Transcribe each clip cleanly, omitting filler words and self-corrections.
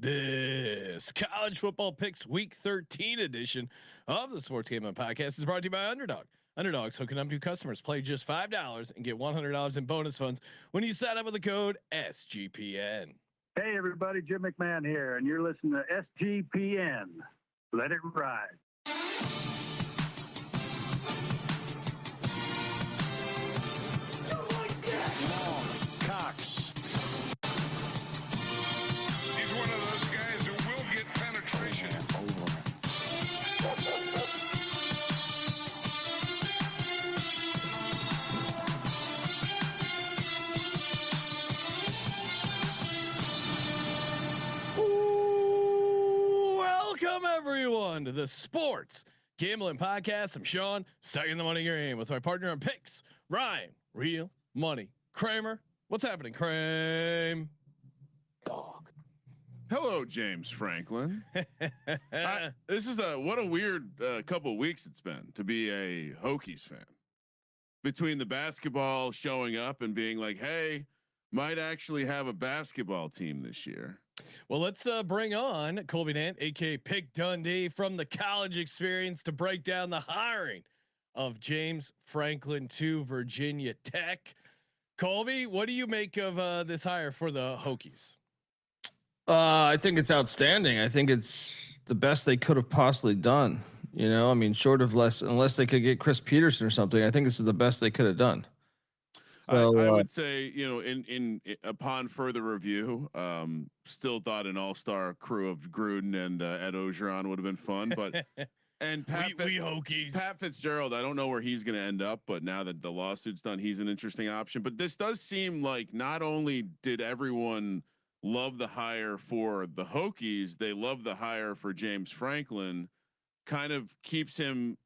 This college football picks week 13 edition of the Sports Gambling Podcast is brought to you by Underdog. Underdog's hooking up new customers. Play just $5 and get $100 in bonus funds when you sign up with the code SGPN. Hey everybody, Jim McMahon here, and you're listening to SGPN. Let it ride. Cox. He's one of those guys who will get penetration. Welcome everyone to the Sports Gambling Podcast. I'm Sean, stacking the money game with my partner on picks, Ryan, Real Money, Kramer. What's happening, Kramer? Dog. Hello, James Franklin. This is what a weird couple of weeks it's been to be a Hokies fan. Between the basketball showing up and being like, "Hey, might actually have a basketball team this year." Well, let's bring on Colby Dant, aka Pick Dundee, from the college experience to break down the hiring of James Franklin to Virginia Tech. Colby, what do you make of this hire for the Hokies? I think it's outstanding. I think it's the best they could have possibly done. You know, I mean, short of unless they could get Chris Peterson or something, I think this is the best they could have done. So, I would say, you know, in upon further review, still thought an all-star crew of Gruden and Ed Ogeron would have been fun, but and we Hokies. Pat Fitzgerald, I don't know where he's going to end up, but now that the lawsuit's done, he's an interesting option. But this does seem like not only did everyone love the hire for the Hokies, they love the hire for James Franklin. Kind of keeps him.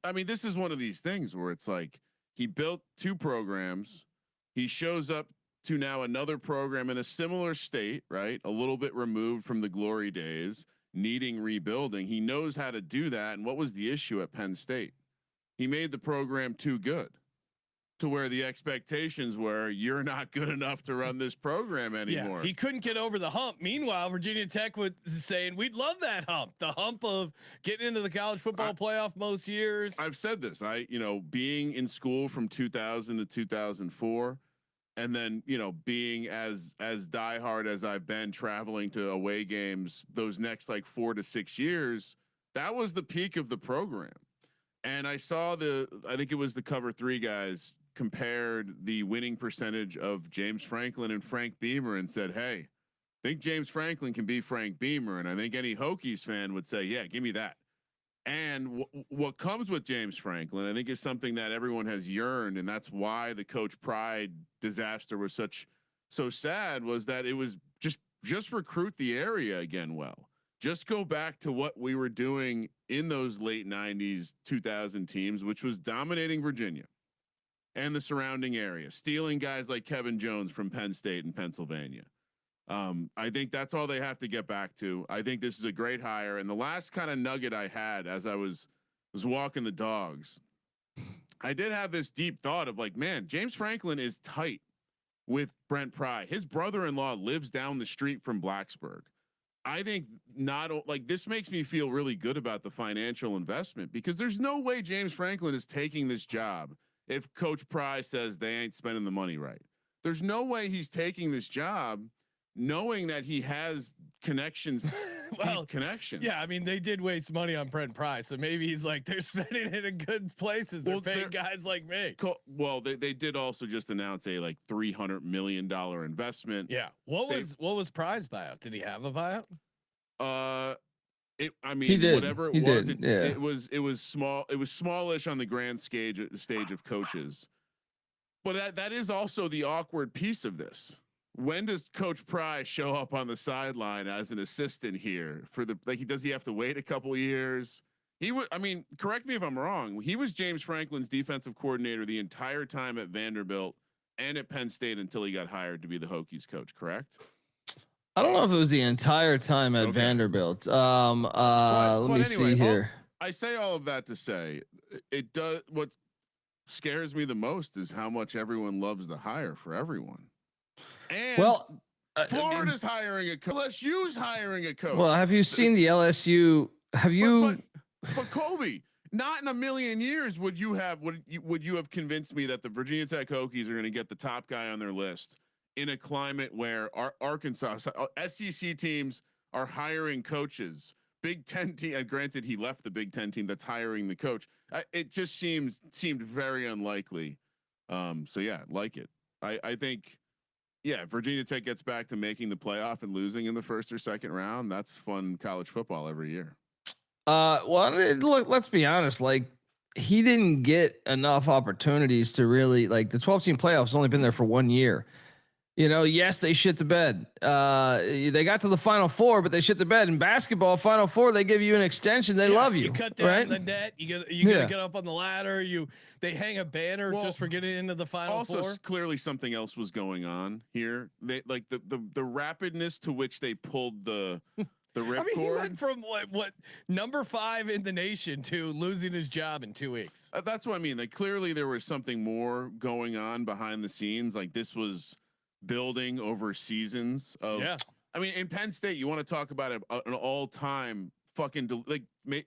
I mean, this is one of these things where it's like he built two programs. He shows up to now another program in a similar state, right? A little bit removed from the glory days, needing rebuilding. He knows how to do that. And what was the issue at Penn State? He made the program too good to where the expectations were you're not good enough to run this program anymore. Yeah, he couldn't get over the hump. Meanwhile, Virginia Tech was saying we'd love that hump, the hump of getting into the college football playoff most years. I've said this, being in school from 2000 to 2004, and then, being as diehard as I've been traveling to away games, those next like 4 to 6 years, that was the peak of the program. And I saw I think it was the Cover 3 guys compared the winning percentage of James Franklin and Frank Beamer and said, "Hey, I think James Franklin can be Frank Beamer." And I think any Hokies fan would say, "Yeah, give me that." And what comes with James Franklin, I think, is something that everyone has yearned, and that's why the Coach Pride disaster was so sad. Was that it was just recruit the area again. Well, just go back to what we were doing in those late 90s, 2000 teams, which was dominating Virginia and the surrounding area, stealing guys like Kevin Jones from Penn State and Pennsylvania. I think that's all they have to get back to. I think this is a great hire. And the last kind of nugget I had as I was walking the dogs, I did have this deep thought of like, man, James Franklin is tight with Brent Pry. His brother-in-law lives down the street from Blacksburg. I think this makes me feel really good about the financial investment, because there's no way James Franklin is taking this job if Coach Pry says they ain't spending the money right. There's no way he's taking this job knowing that he has connections, deep connections. Yeah, I mean, they did waste money on Brent Pry, so maybe he's like, they're spending it in good places. They're paying guys like me. Well, they did also just announce a like $300 million investment. Yeah. What was Pry's buyout? Did he have a buyout? He did. Whatever it was, it was small. It was smallish on the grand stage of coaches. But that is also the awkward piece of this. When does Coach Pry show up on the sideline as an assistant here does he have to wait a couple of years? Correct me if I'm wrong. He was James Franklin's defensive coordinator the entire time at Vanderbilt and at Penn State until he got hired to be the Hokies coach. Correct? I don't know if it was the entire time at Vanderbilt. Let me see here. I say all of that to say it does. What scares me the most is how much everyone loves the hire for everyone. And Florida's hiring a coach. LSU's hiring a coach. Well, have you seen the LSU? Have you? But Colby, not in a million years would you have convinced me that the Virginia Tech Hokies are going to get the top guy on their list in a climate where Arkansas SEC teams are hiring coaches. Big Ten team. Granted, he left the Big Ten team that's hiring the coach. It just seemed very unlikely. So yeah, like it. I think. Yeah, Virginia Tech gets back to making the playoff and losing in the first or second round. That's fun college football every year. Well, look, let's be honest. Like, he didn't get enough opportunities to really like the 12-team playoffs. Only been there for 1 year. Yes, they shit the bed. They got to the Final Four, but they shit the bed. In basketball, Final Four, they give you an extension. They love you. You cut down right? the net. You gotta get up on the ladder. They hang a banner just for getting into the Final Four. Also, clearly something else was going on here. They like the rapidness to which they pulled the ripcord. He went from what number 5 in the nation to losing his job in 2 weeks. That's what I mean. Like clearly there was something more going on behind the scenes. Like this was building over seasons of. Yeah. I mean, in Penn State, you want to talk about an all-time fucking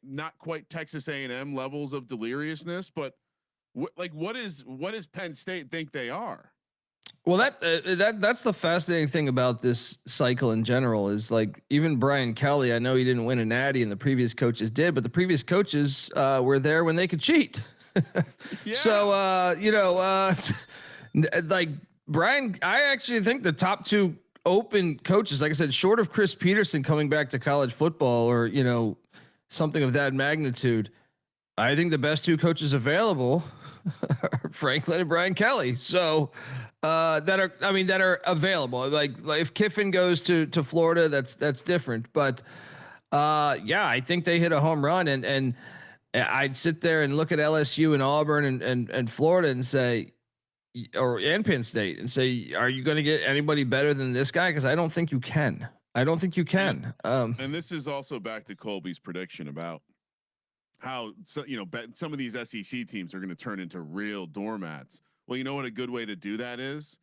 not quite Texas A&M levels of deliriousness, but what is Penn State think they are? Well, that's the fascinating thing about this cycle in general is like even Brian Kelly. I know he didn't win a natty, and the previous coaches did, but the previous coaches were there when they could cheat. Yeah. So like Brian, I actually think the top 2 open coaches, like I said, short of Chris Peterson coming back to college football or something of that magnitude, I think the best 2 coaches available are Franklin and Brian Kelly. So that are available. Like if Kiffin goes to Florida, that's different. But yeah, I think they hit a home run, and I'd sit there and look at LSU and Auburn and Florida and say, and Penn State and say, are you going to get anybody better than this guy? Because I don't think you can. And this is also back to Colby's prediction about how some of these SEC teams are going to turn into real doormats. Well, you know what a good way to do that is?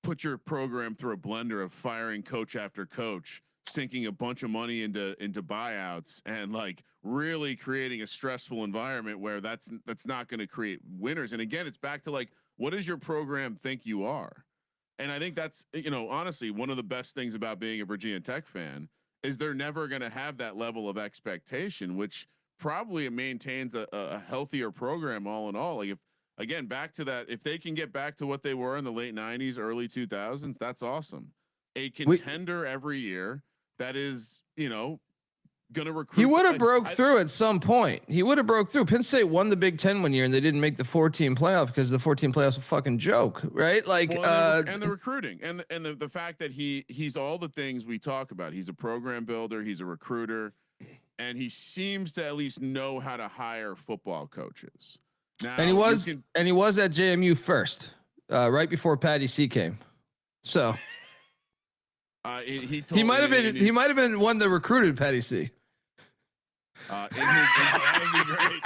Put your program through a blender of firing coach after coach, sinking a bunch of money into buyouts, and like really creating a stressful environment where that's not going to create winners. And again, it's back to like, what does your program think you are? And I think that's, honestly, one of the best things about being a Virginia Tech fan is they're never going to have that level of expectation, which probably maintains a healthier program all in all. Like back to that, if they can get back to what they were in the late 90s, early 2000s, that's awesome. A contender every year that is, going to recruit. He would have broke through at some point. He would have broke through. Penn State won the Big Ten 1 year and they didn't make the 14 playoff because the 14 playoffs a fucking joke, right? Like, and the recruiting and the fact that he's all the things we talk about. He's a program builder. He's a recruiter, and he seems to at least know how to hire football coaches. Now, and he was at JMU first, right before Patty C came. So he might have been one that recruited Patty C. That would be great.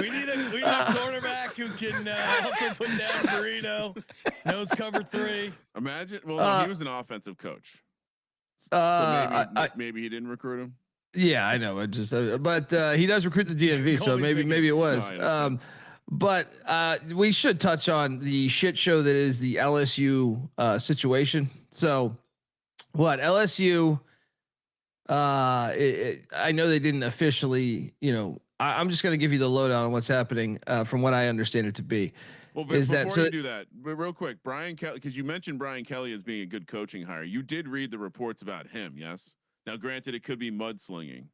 We need a quarterback who can also put down burrito, knows cover 3. Imagine. Well, no, he was an offensive coach, so maybe he didn't recruit him. Yeah, I know. It just, but he does recruit the DMV, so maybe it was. No, but we should touch on the shit show that is the LSU situation. So, what LSU? I know they didn't officially, I'm just going to give you the lowdown on what's happening from what I understand it to be. Well, but before you do that, but real quick, Brian Kelly, because you mentioned Brian Kelly as being a good coaching hire. You did read the reports about him, yes? Now, granted, it could be mudslinging.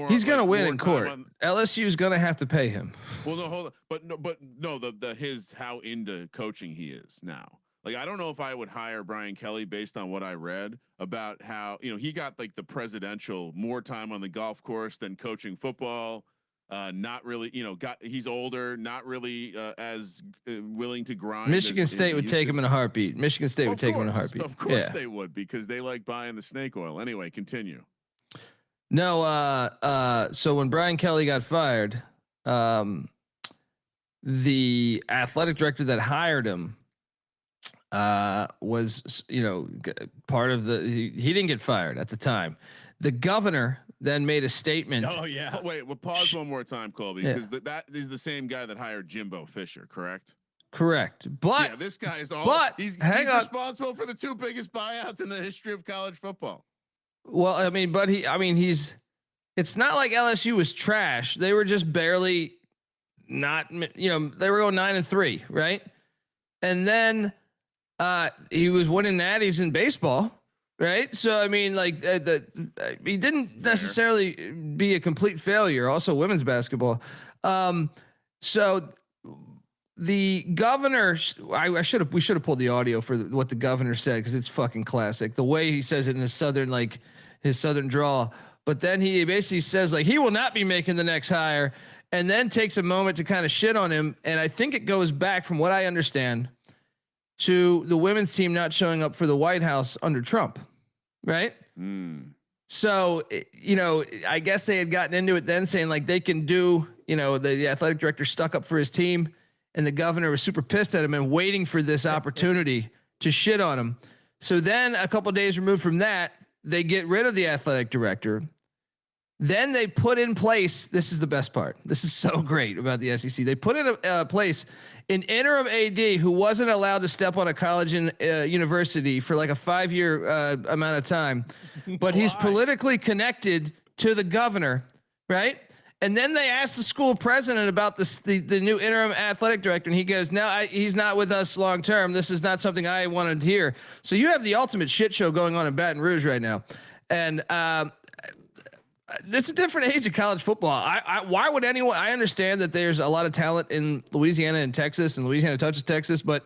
He's going to win in court. LSU is going to have to pay him. Well, no, hold on. But no, how into coaching he is now. Like, I don't know if I would hire Brian Kelly based on what I read about how, he got like the presidential more time on the golf course than coaching football. Not really, he's older, not really as willing to grind. Michigan State would take him in a heartbeat. Michigan State would take him in a heartbeat. Of course they would, because they like buying the snake oil. Anyway, continue. No, so when Brian Kelly got fired, the athletic director that hired him was part of the. He didn't get fired at the time. The governor then made a statement. Oh yeah. Wait, well, pause one more time, Colby, because that is the same guy that hired Jimbo Fisher, correct? Correct, but yeah, this guy is all. But he's responsible for the 2 biggest buyouts in the history of college football. Well, I mean, but he's. It's not like LSU was trash. They were just barely not. They were going 9-3, right? And then he was winning natties in baseball, right? So I mean, like he didn't necessarily be a complete failure. Also, women's basketball. So the governor, we should have pulled the audio for what the governor said because it's fucking classic. The way he says it in his southern drawl. But then he basically says like he will not be making the next hire, and then takes a moment to kind of shit on him. And I think it goes back, from what I understand, to the women's team not showing up for the White House under Trump, right? So I guess they had gotten into it then, saying like they can do. The athletic director stuck up for his team. And the governor was super pissed at him and waiting for this opportunity to shit on him. So then a couple of days removed from that, they get rid of the athletic director. Then they put in place, this is the best part. This is so great about the SEC. They put in place an interim AD who wasn't allowed to step on a college and university for like a 5-year amount of time, but he's politically connected to the governor, right? And then they asked the school president about the new interim athletic director, and he goes, "No, he's not with us long term. This is not something I wanted to hear." So you have the ultimate shit show going on in Baton Rouge right now, and it's a different age of college football. Why would anyone? I understand that there's a lot of talent in Louisiana and Texas, and Louisiana touches Texas, but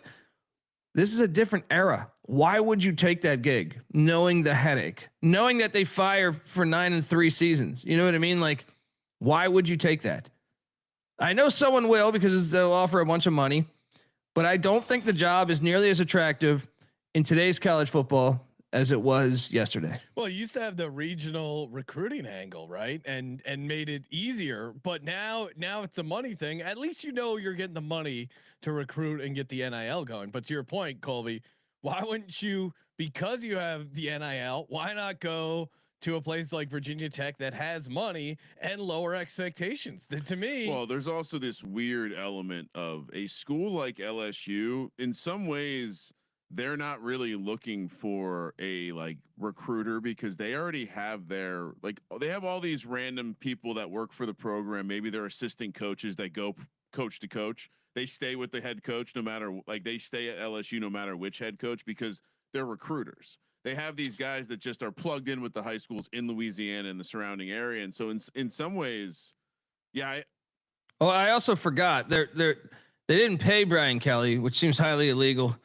this is a different era. Why would you take that gig, knowing the headache, knowing that they fire for 9-3 seasons? You know what I mean? Like, why would you take that? I know someone will because they'll offer a bunch of money, but I don't think the job is nearly as attractive in today's college football as it was yesterday. Well, you used to have the regional recruiting angle, right? And made it easier, but now it's a money thing. At least you're getting the money to recruit and get the NIL going. But to your point, Colby, why wouldn't you, because you have the NIL, why not go to a place like Virginia Tech that has money and lower expectations? That, to me, well, there's also this weird element of a school like LSU. In some ways, they're not really looking for a recruiter because they already have they have all these random people that work for the program. Maybe they're assistant coaches that go coach to coach. They stay with the head coach no matter they stay at LSU no matter which head coach because they're recruiters. They have these guys that just are plugged in with the high schools in Louisiana and the surrounding area. And so in some ways, yeah. I also forgot they didn't pay Brian Kelly, which seems highly illegal.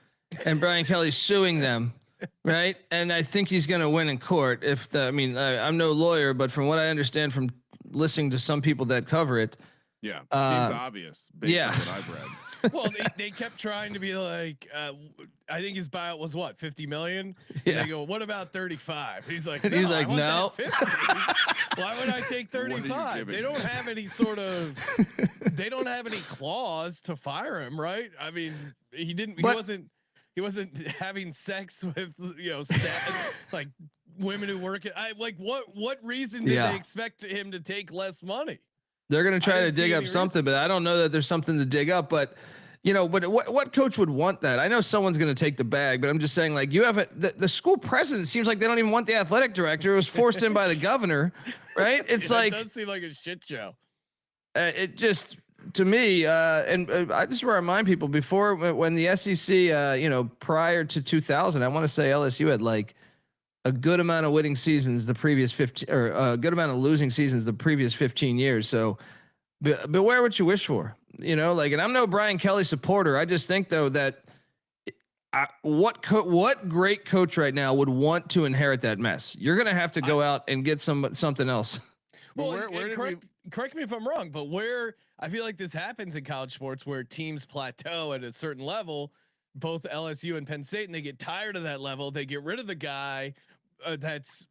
And Brian Kelly's suing them. Right. And I think he's going to win in court. I'm no lawyer, but from what I understand from listening to some people that cover it. Yeah. Seems obvious based on what I've read. Well, they kept trying to be like, I think his buyout was what, 50 million? Yeah. And they go, what about 35? He's like, no. 50. Why would I take 35? They don't have any they don't have any clause to fire him, right? I mean, he wasn't having sex with, like women who work at, what reason did they expect him to take less money? They're going to try to dig up something, but I don't know that there's something to dig up. But, but what coach would want that? I know someone's going to take the bag, but I'm just saying, you have the school president seems like they don't even want the athletic director. It was forced in by the governor, right? It's it does seem like a shit show. It just, to me, and I just want to remind people before when the SEC, prior to 2000, I want to say LSU had a good amount of winning seasons the previous 15, or a good amount of losing seasons the previous 15 years. So beware what you wish for, and I'm no Brian Kelly supporter. I just think though that what great coach right now would want to inherit that mess? You're going to have to go out and get something else. Well, correct me if I'm wrong, but where I feel like this happens in college sports where teams plateau at a certain level, both LSU and Penn State, and they get tired of that level. They get rid of the guy that's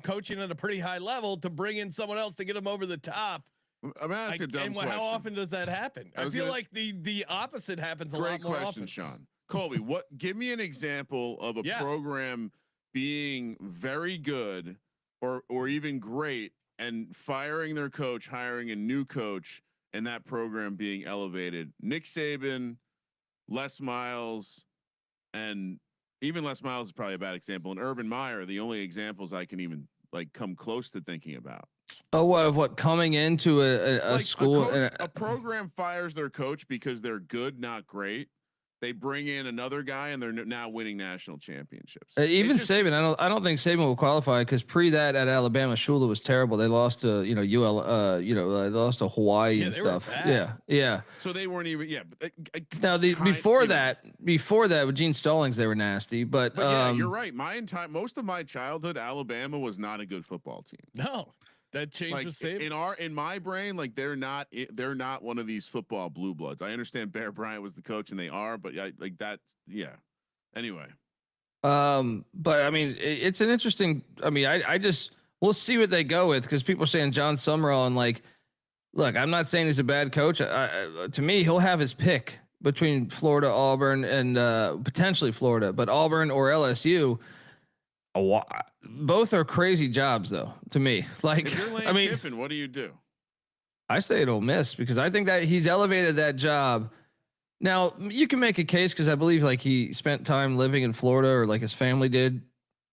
coaching at a pretty high level to bring in someone else to get them over the top. I'm asking a dumb question. How often does that happen? I feel like the opposite happens a lot more often. Sean. Colby, give me an example of a Yeah. program being very good or even great and firing their coach, hiring a new coach, and that program being elevated. Nick Saban, Les Miles, and even Les Miles is probably a bad example. And Urban Meyer, the only examples I can even like come close to thinking about. Oh, what coming into a Like school? a program fires their coach because they're good, not great. They bring in another guy and they're now winning national championships. Even Saban, I don't think Saban will qualify because pre that at Alabama, Shula was terrible. They lost to they lost to Hawaii and they were stuff. bad. Yeah. So they weren't even But, Now before that with Gene Stallings, they were nasty. But yeah, you're right. Most of my childhood, Alabama was not a good football team. No. That changed with Saban. In my brain, like they're not one of these football blue bloods. I understand Bear Bryant was the coach and they are, but like that's Anyway. But I mean, it's an interesting. I mean, I just we'll see what they go with because people are saying John Summerall and like, look, I'm not saying he's a bad coach. To me, he'll have his pick between Florida, Auburn, and potentially Florida, but Auburn or LSU. Both are crazy jobs, though. To me, like, if you're Lane Kiffin, what do you do? I stay at Ole Miss because I think that he's elevated that job. Now you can make a case because I believe like he spent time living in Florida or like his family did.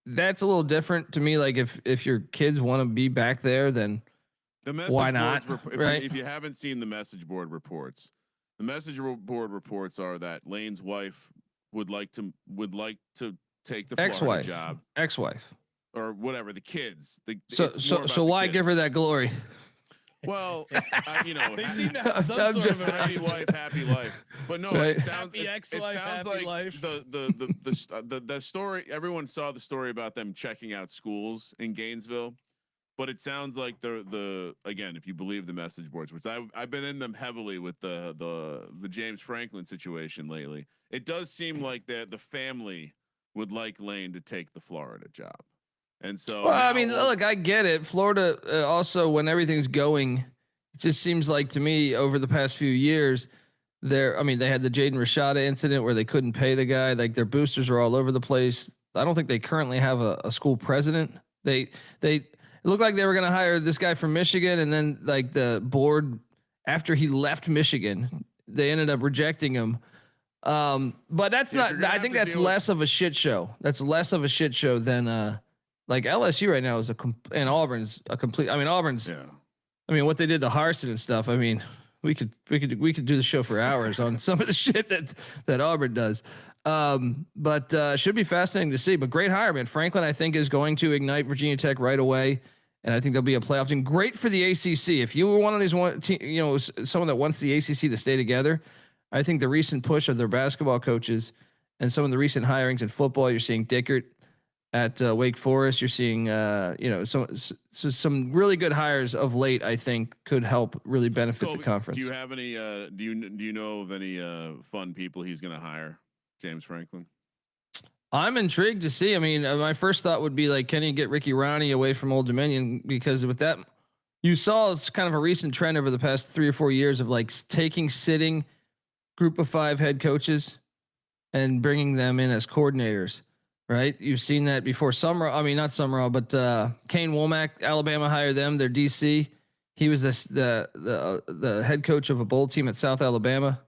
That's a little different to me. Like if your kids want to be back there, then why not? Right? If you haven't seen the message board reports, the message board reports are that Lane's wife would like to take the Florida job. Ex-wife. Or whatever, the kids. So why give her that glory? Well, they seem to have some sort of a happy wife, happy life. But no, right. It sounds like life. The story. Everyone saw the story about them checking out schools in Gainesville, but it sounds like the again, if you believe the message boards, which I've been in them heavily with the James Franklin situation lately. It does seem like the family would like Lane to take the Florida job. And so, well, I mean, look, I get it. Florida also, when everything's going, it just seems like to me over the past few years, they had the Jaden Rashada incident where they couldn't pay the guy. Like their boosters are all over the place. I don't think they currently have a school president. It looked like they were going to hire this guy from Michigan, and then like the board after he left Michigan, they ended up rejecting him. But that's not. I think that's less of a shit show. That's less of a shit show than like LSU right now is and Auburn's a complete. I mean, Auburn's. Yeah. I mean, what they did to Harsin and stuff. I mean, we could do the show for hours on some of the shit that Auburn does. But should be fascinating to see. But great hire, man. Franklin, I think, is going to ignite Virginia Tech right away, and I think they'll be a playoff team. Great for the ACC. If you were one of these someone that wants the ACC to stay together, I think the recent push of their basketball coaches and some of the recent hirings in football, you're seeing Dickert at Wake Forest. You're seeing, some really good hires of late. I think could help really benefit the conference. Do you have any? Do you know of any fun people he's going to hire? James Franklin. I'm intrigued to see. I mean, my first thought would be like, can he get Ricky Ronnie away from Old Dominion? Because with that, you saw it's kind of a recent trend over the past 3 or 4 years of like taking sitting group of 5 head coaches and bringing them in as coordinators. Right. You've seen that before. Not Summerall, but Kane Womack, Alabama hired them. Their DC. He was the head coach of a bowl team at South Alabama.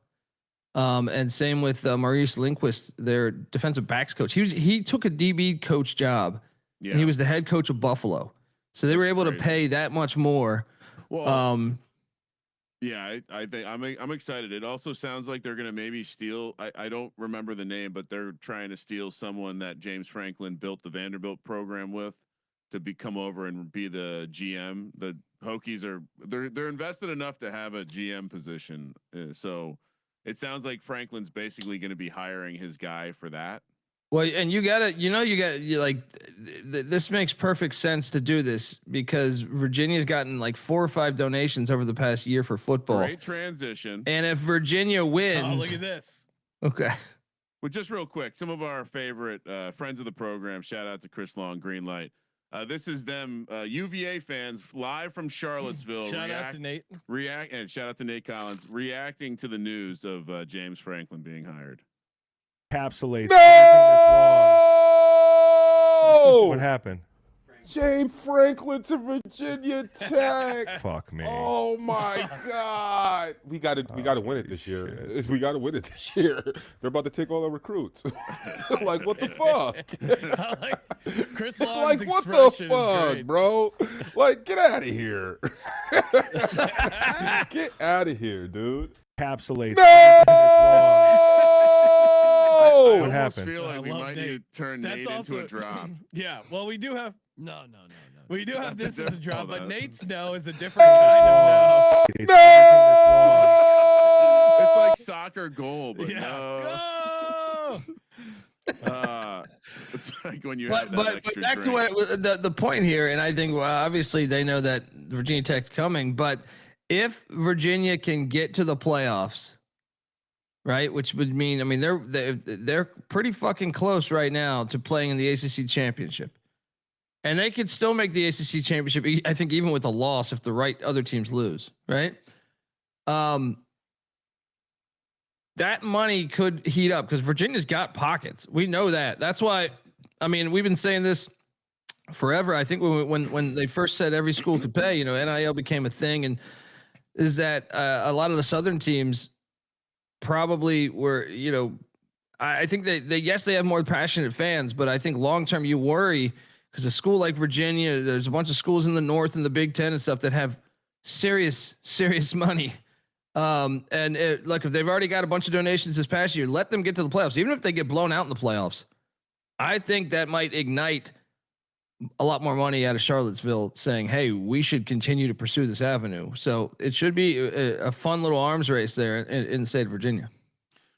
And same with Maurice Lindquist, their defensive backs coach. He took a DB coach job. Yeah. And he was the head coach of Buffalo. So they were able to pay that much more. Well, yeah, I think I'm excited. It also sounds like they're going to maybe steal. I don't remember the name, but they're trying to steal someone that James Franklin built the Vanderbilt program with to come over and be the GM. The Hokies they're invested enough to have a GM position. So it sounds like Franklin's basically going to be hiring his guy for that. Well, and this makes perfect sense to do this because Virginia's gotten like 4 or 5 donations over the past year for football. Great transition. And if Virginia wins, look at this. Okay. Well, just real quick, some of our favorite friends of the program. Shout out to Chris Long, Greenlight. This is them UVA fans live from Charlottesville. Shout out to Nate. And shout out to Nate Collins reacting to the news of James Franklin being hired. encapsulates No! everything that's wrong. What happened? James Franklin to Virginia Tech. Fuck me. Oh my God. We gotta win it this year. We gotta win it this year. They're about to take all our recruits. Like, what the fuck? I like Chris Long's Like, what the expression is fuck, great. bro? Like, get out of here. Get out of here, dude. Encapsulates No! everything that's I What almost happened? feel I like we love might Nate. need to turn That's Nate also into a drop. Yeah. Well, we do have No. we do have That's this a as a drop, hold but on. Nate's no is a different kind of wrong. It's No! everything It's like soccer goal, no. but Yeah. no. Go! It's like when you But have that but extra back to drink. what the point here, and I think obviously they know that Virginia Tech's coming, but if Virginia can get to the playoffs, right, which would mean, I mean, they're pretty fucking close right now to playing in the ACC championship, and they could still make the ACC championship. I think even with a loss, if the right other teams lose, right, that money could heat up because Virginia's got pockets. We know that. That's why. I mean, we've been saying this forever. I think when they first said every school could pay, you know, NIL became a thing, and is that a lot of the Southern teams probably were, you know, I think they yes, they have more passionate fans, but I think long term you worry because a school like Virginia, there's a bunch of schools in the North and the Big Ten and stuff that have serious money. Like if they've already got a bunch of donations this past year, let them get to the playoffs. Even if they get blown out in the playoffs, I think that might ignite a lot more money out of Charlottesville saying, hey, we should continue to pursue this avenue. So it should be a fun little arms race there in the state of Virginia.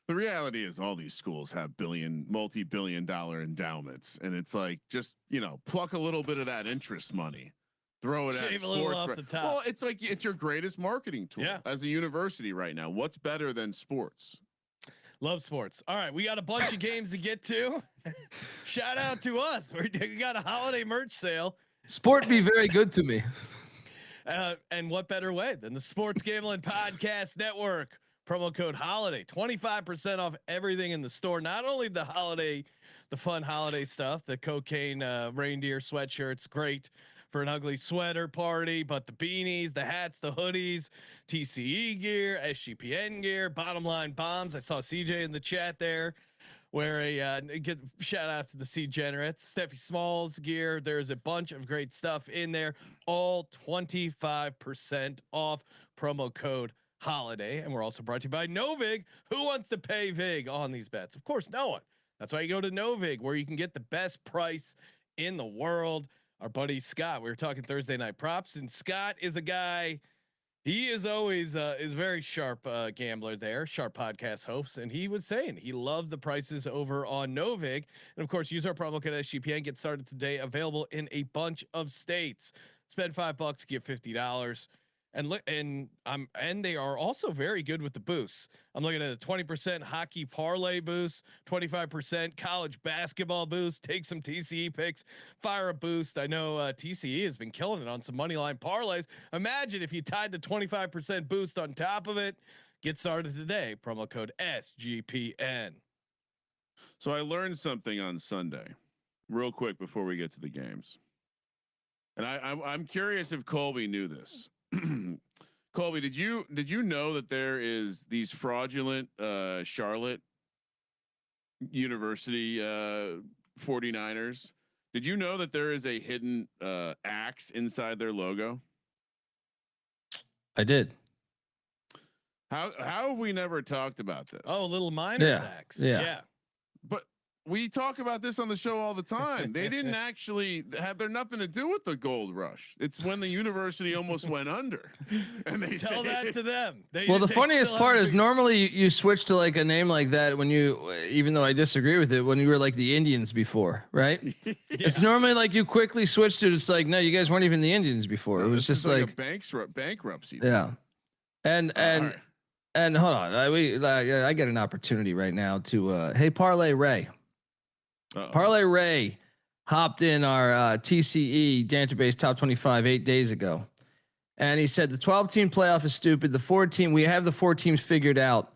The reality is all these schools have multi-billion-dollar endowments, and it's like, just, you know, pluck a little bit of that interest money, throw it at Shave a little sports. off the top. Well, it's like, it's your greatest marketing tool as a university right now. What's better than sports? Love sports. All right, we got a bunch of games to get to. Shout out to us. We got a holiday merch sale. Sport be very good to me. And what better way than the Sports Gambling Podcast Network? Promo code HOLIDAY, 25% off everything in the store. Not only the fun holiday stuff, the cocaine reindeer sweatshirts, great for an ugly sweater party, but the beanies, the hats, the hoodies, TCE gear, SGPN gear, bottom line bombs. I saw CJ in the chat there where get shout out to the C-Generates, Steffi Smalls gear. There's a bunch of great stuff in there, all 25% off, promo code HOLIDAY. And we're also brought to you by Novig. Who wants to pay Vig on these bets? Of course, no one. That's why you go to Novig, where you can get the best price in the world. Our buddy Scott, we were talking Thursday night props, and Scott is a guy. He is always is very sharp gambler there, sharp podcast host, and he was saying he loved the prices over on Novig. And of course, use our promo code SGPN. Get started today. Available in a bunch of states. Spend $5, get $50. And look, and they are also very good with the boosts. I'm looking at a 20% hockey parlay boost, 25% college basketball boost. Take some TCE picks, fire a boost. I know TCE has been killing it on some money line parlays. Imagine if you tied the 25% boost on top of it. Get started today. Promo code SGPN. So I learned something on Sunday, real quick before we get to the games, and I'm curious if Colby knew this. Colby, did you know that there is these fraudulent Charlotte University 49ers? Did you know that there is a hidden axe inside their logo? I did. How have we never talked about this? Oh, little miner's axe. Yeah. But we talk about this on the show all the time. They didn't actually have nothing to do with the gold rush. It's when the university almost went under, and they Tell that to them. Well, the funniest part is normally you switch to like a name like that when you, even though I disagree with it, when you were like the Indians before, right? Yeah. It's normally like you quickly switch to. It's like, no, you guys weren't even the Indians before. No, it was just like a bankruptcy. Yeah, and hold on, I get an opportunity right now to hey Parlay Ray. Parlay Ray hopped in our TCE database top 25 8 days ago. And he said the 12 team playoff is stupid. The 4 team, we have the 4 teams figured out.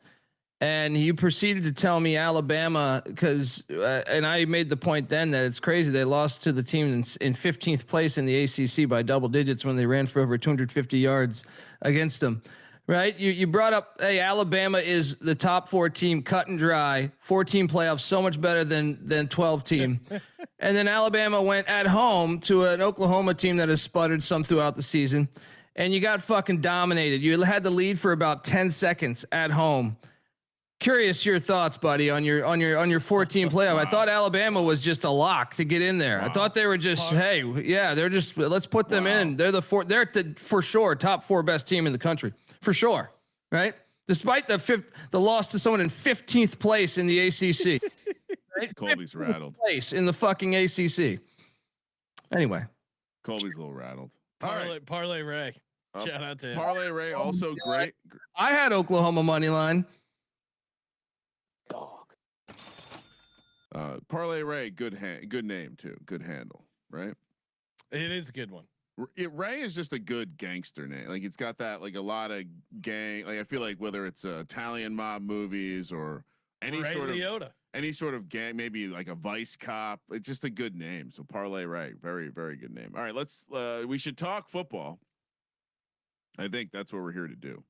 And you proceeded to tell me Alabama because, and I made the point then that it's crazy they lost to the team in 15th place in the ACC by double digits when they ran for over 250 yards against them. Right? You brought up, hey, Alabama is the top 4 team, cut and dry, 4-team playoffs, so much better than 12 team. And then Alabama went at home to an Oklahoma team that has sputtered some throughout the season, and you got fucking dominated. You had the lead for about 10 seconds at home. Curious your thoughts, buddy, on your 14 playoff. Wow. I thought Alabama was just a lock to get in there. Wow. I thought they were just, hey, yeah, they're just, let's put them in. They're for sure top 4 best team in the country, for sure, right? Despite the loss to someone in 15th place in the ACC. Right? Colby's rattled. Place in the fucking ACC. Anyway, Colby's a little rattled. Parlay Ray. Shout out to him. Parlay Ray, also great. I had Oklahoma money line. Dog. Parlay Ray, good name too, good handle, right? It is a good one. Ray is just a good gangster name. Like it's got that, like a lot of gang. Like I feel like whether it's Italian mob movies or any Ray sort Liotta. of any sort of gang, maybe like a vice cop. It's just a good name. So Parlay Ray, very very good name. All right, let's. We should talk football. I think that's what we're here to do.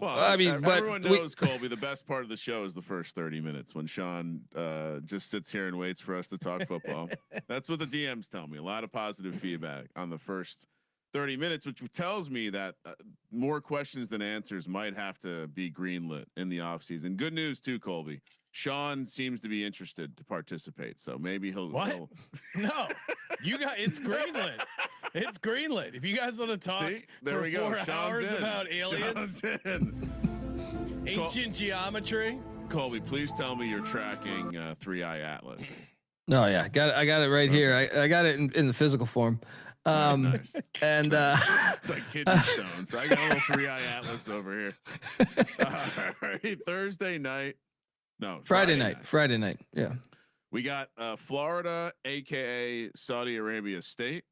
Well, I mean, but everyone knows, Colby, the best part of the show is the first 30 minutes when Sean just sits here and waits for us to talk football. That's what the DMs tell me. A lot of positive feedback on the first 30 minutes, which tells me that more questions than answers might have to be greenlit in the offseason. Good news too, Colby. Sean seems to be interested to participate, so maybe he'll. What? No, you got it's greenlit. It's greenlit. If you guys want to talk for 4 hours about aliens, ancient geometry. Colby, please tell me you're tracking 3-Eye Atlas. No, yeah, I got it right here. I got it in the physical form. Nice. And it's like kidney stones. So I got a little 3-Eye Atlas over here. All right, Thursday night. No, Friday night. Yeah. We got Florida, aka Saudi Arabia State.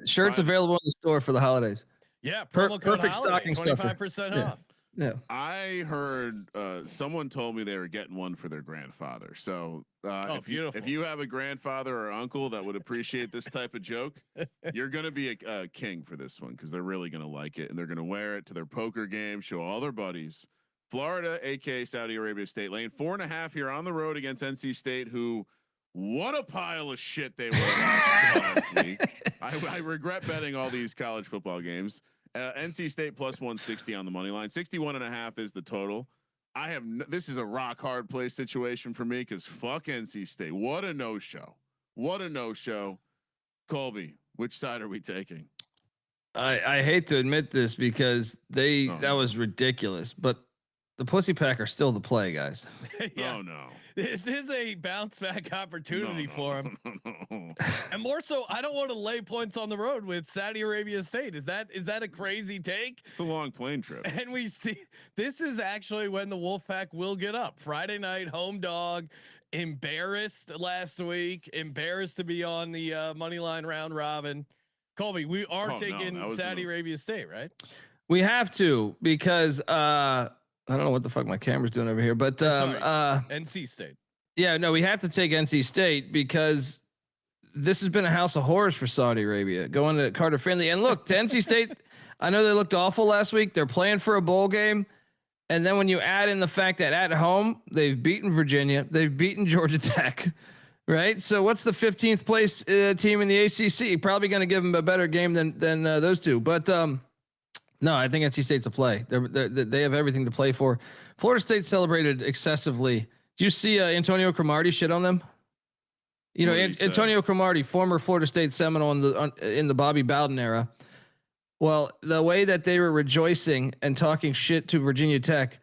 Shirts available in the store for the holidays. Yeah, perfect stocking stuffer. 25% off. Yeah. I heard someone told me they were getting one for their grandfather. So if you have a grandfather or uncle that would appreciate this type of joke, you're going to be a king for this one because they're really going to like it and they're going to wear it to their poker game, show all their buddies. Florida, aka Saudi Arabia State, laying 4.5 here on the road against NC State, who what a pile of shit they were last week. I regret betting all these college football games. NC State plus 160 on the money line. 61.5 is the total. This is a rock hard play situation for me because fuck NC State. What a no show. What a no show. Colby, which side are we taking? I hate to admit this because that was ridiculous, but the Pussy Pack are still the play, guys. Yeah. Oh no. This is a bounce back opportunity for him. And more so, I don't want to lay points on the road with Saudi Arabia State. Is that a crazy take? It's a long plane trip. And we see this is actually when the Wolfpack will get up. Friday night, home dog, embarrassed last week, embarrassed to be on the money line round robin. Colby, we are taking Saudi Arabia State, right? We have to because I don't know what the fuck my camera's doing over here, but NC State. Yeah, no, we have to take NC State because this has been a house of horrors for Saudi Arabia going to Carter Finley. And look, to NC State, I know they looked awful last week. They're playing for a bowl game. And then when you add in the fact that at home, they've beaten Virginia, they've beaten Georgia Tech, right? So what's the 15th place team in the ACC? Probably going to give them a better game than those two. But no, I think NC State's a play. They have everything to play for. Florida State celebrated excessively. Do you see Antonio Cromartie shit on them? You know, Antonio Cromartie, former Florida State Seminole in the Bobby Bowden era. Well, the way that they were rejoicing and talking shit to Virginia Tech,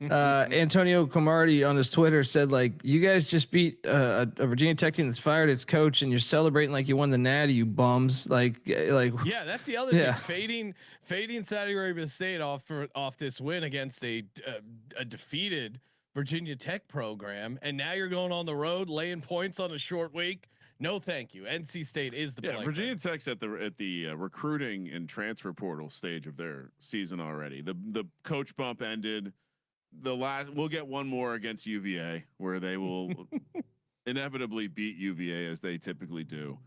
Antonio Cromartie on his Twitter said, like, you guys just beat a Virginia Tech team that's fired its coach and you're celebrating like you won the Natty, you bums. Like yeah, that's the other thing. Fading Saudi Arabia State off this win against a defeated Virginia Tech program, and now you're going on the road laying points on a short week. No, thank you. NC State is the play. Virginia Tech's at the recruiting and transfer portal stage of their season already. The coach bump ended. we'll get one more against UVA where they will inevitably beat UVA as they typically do.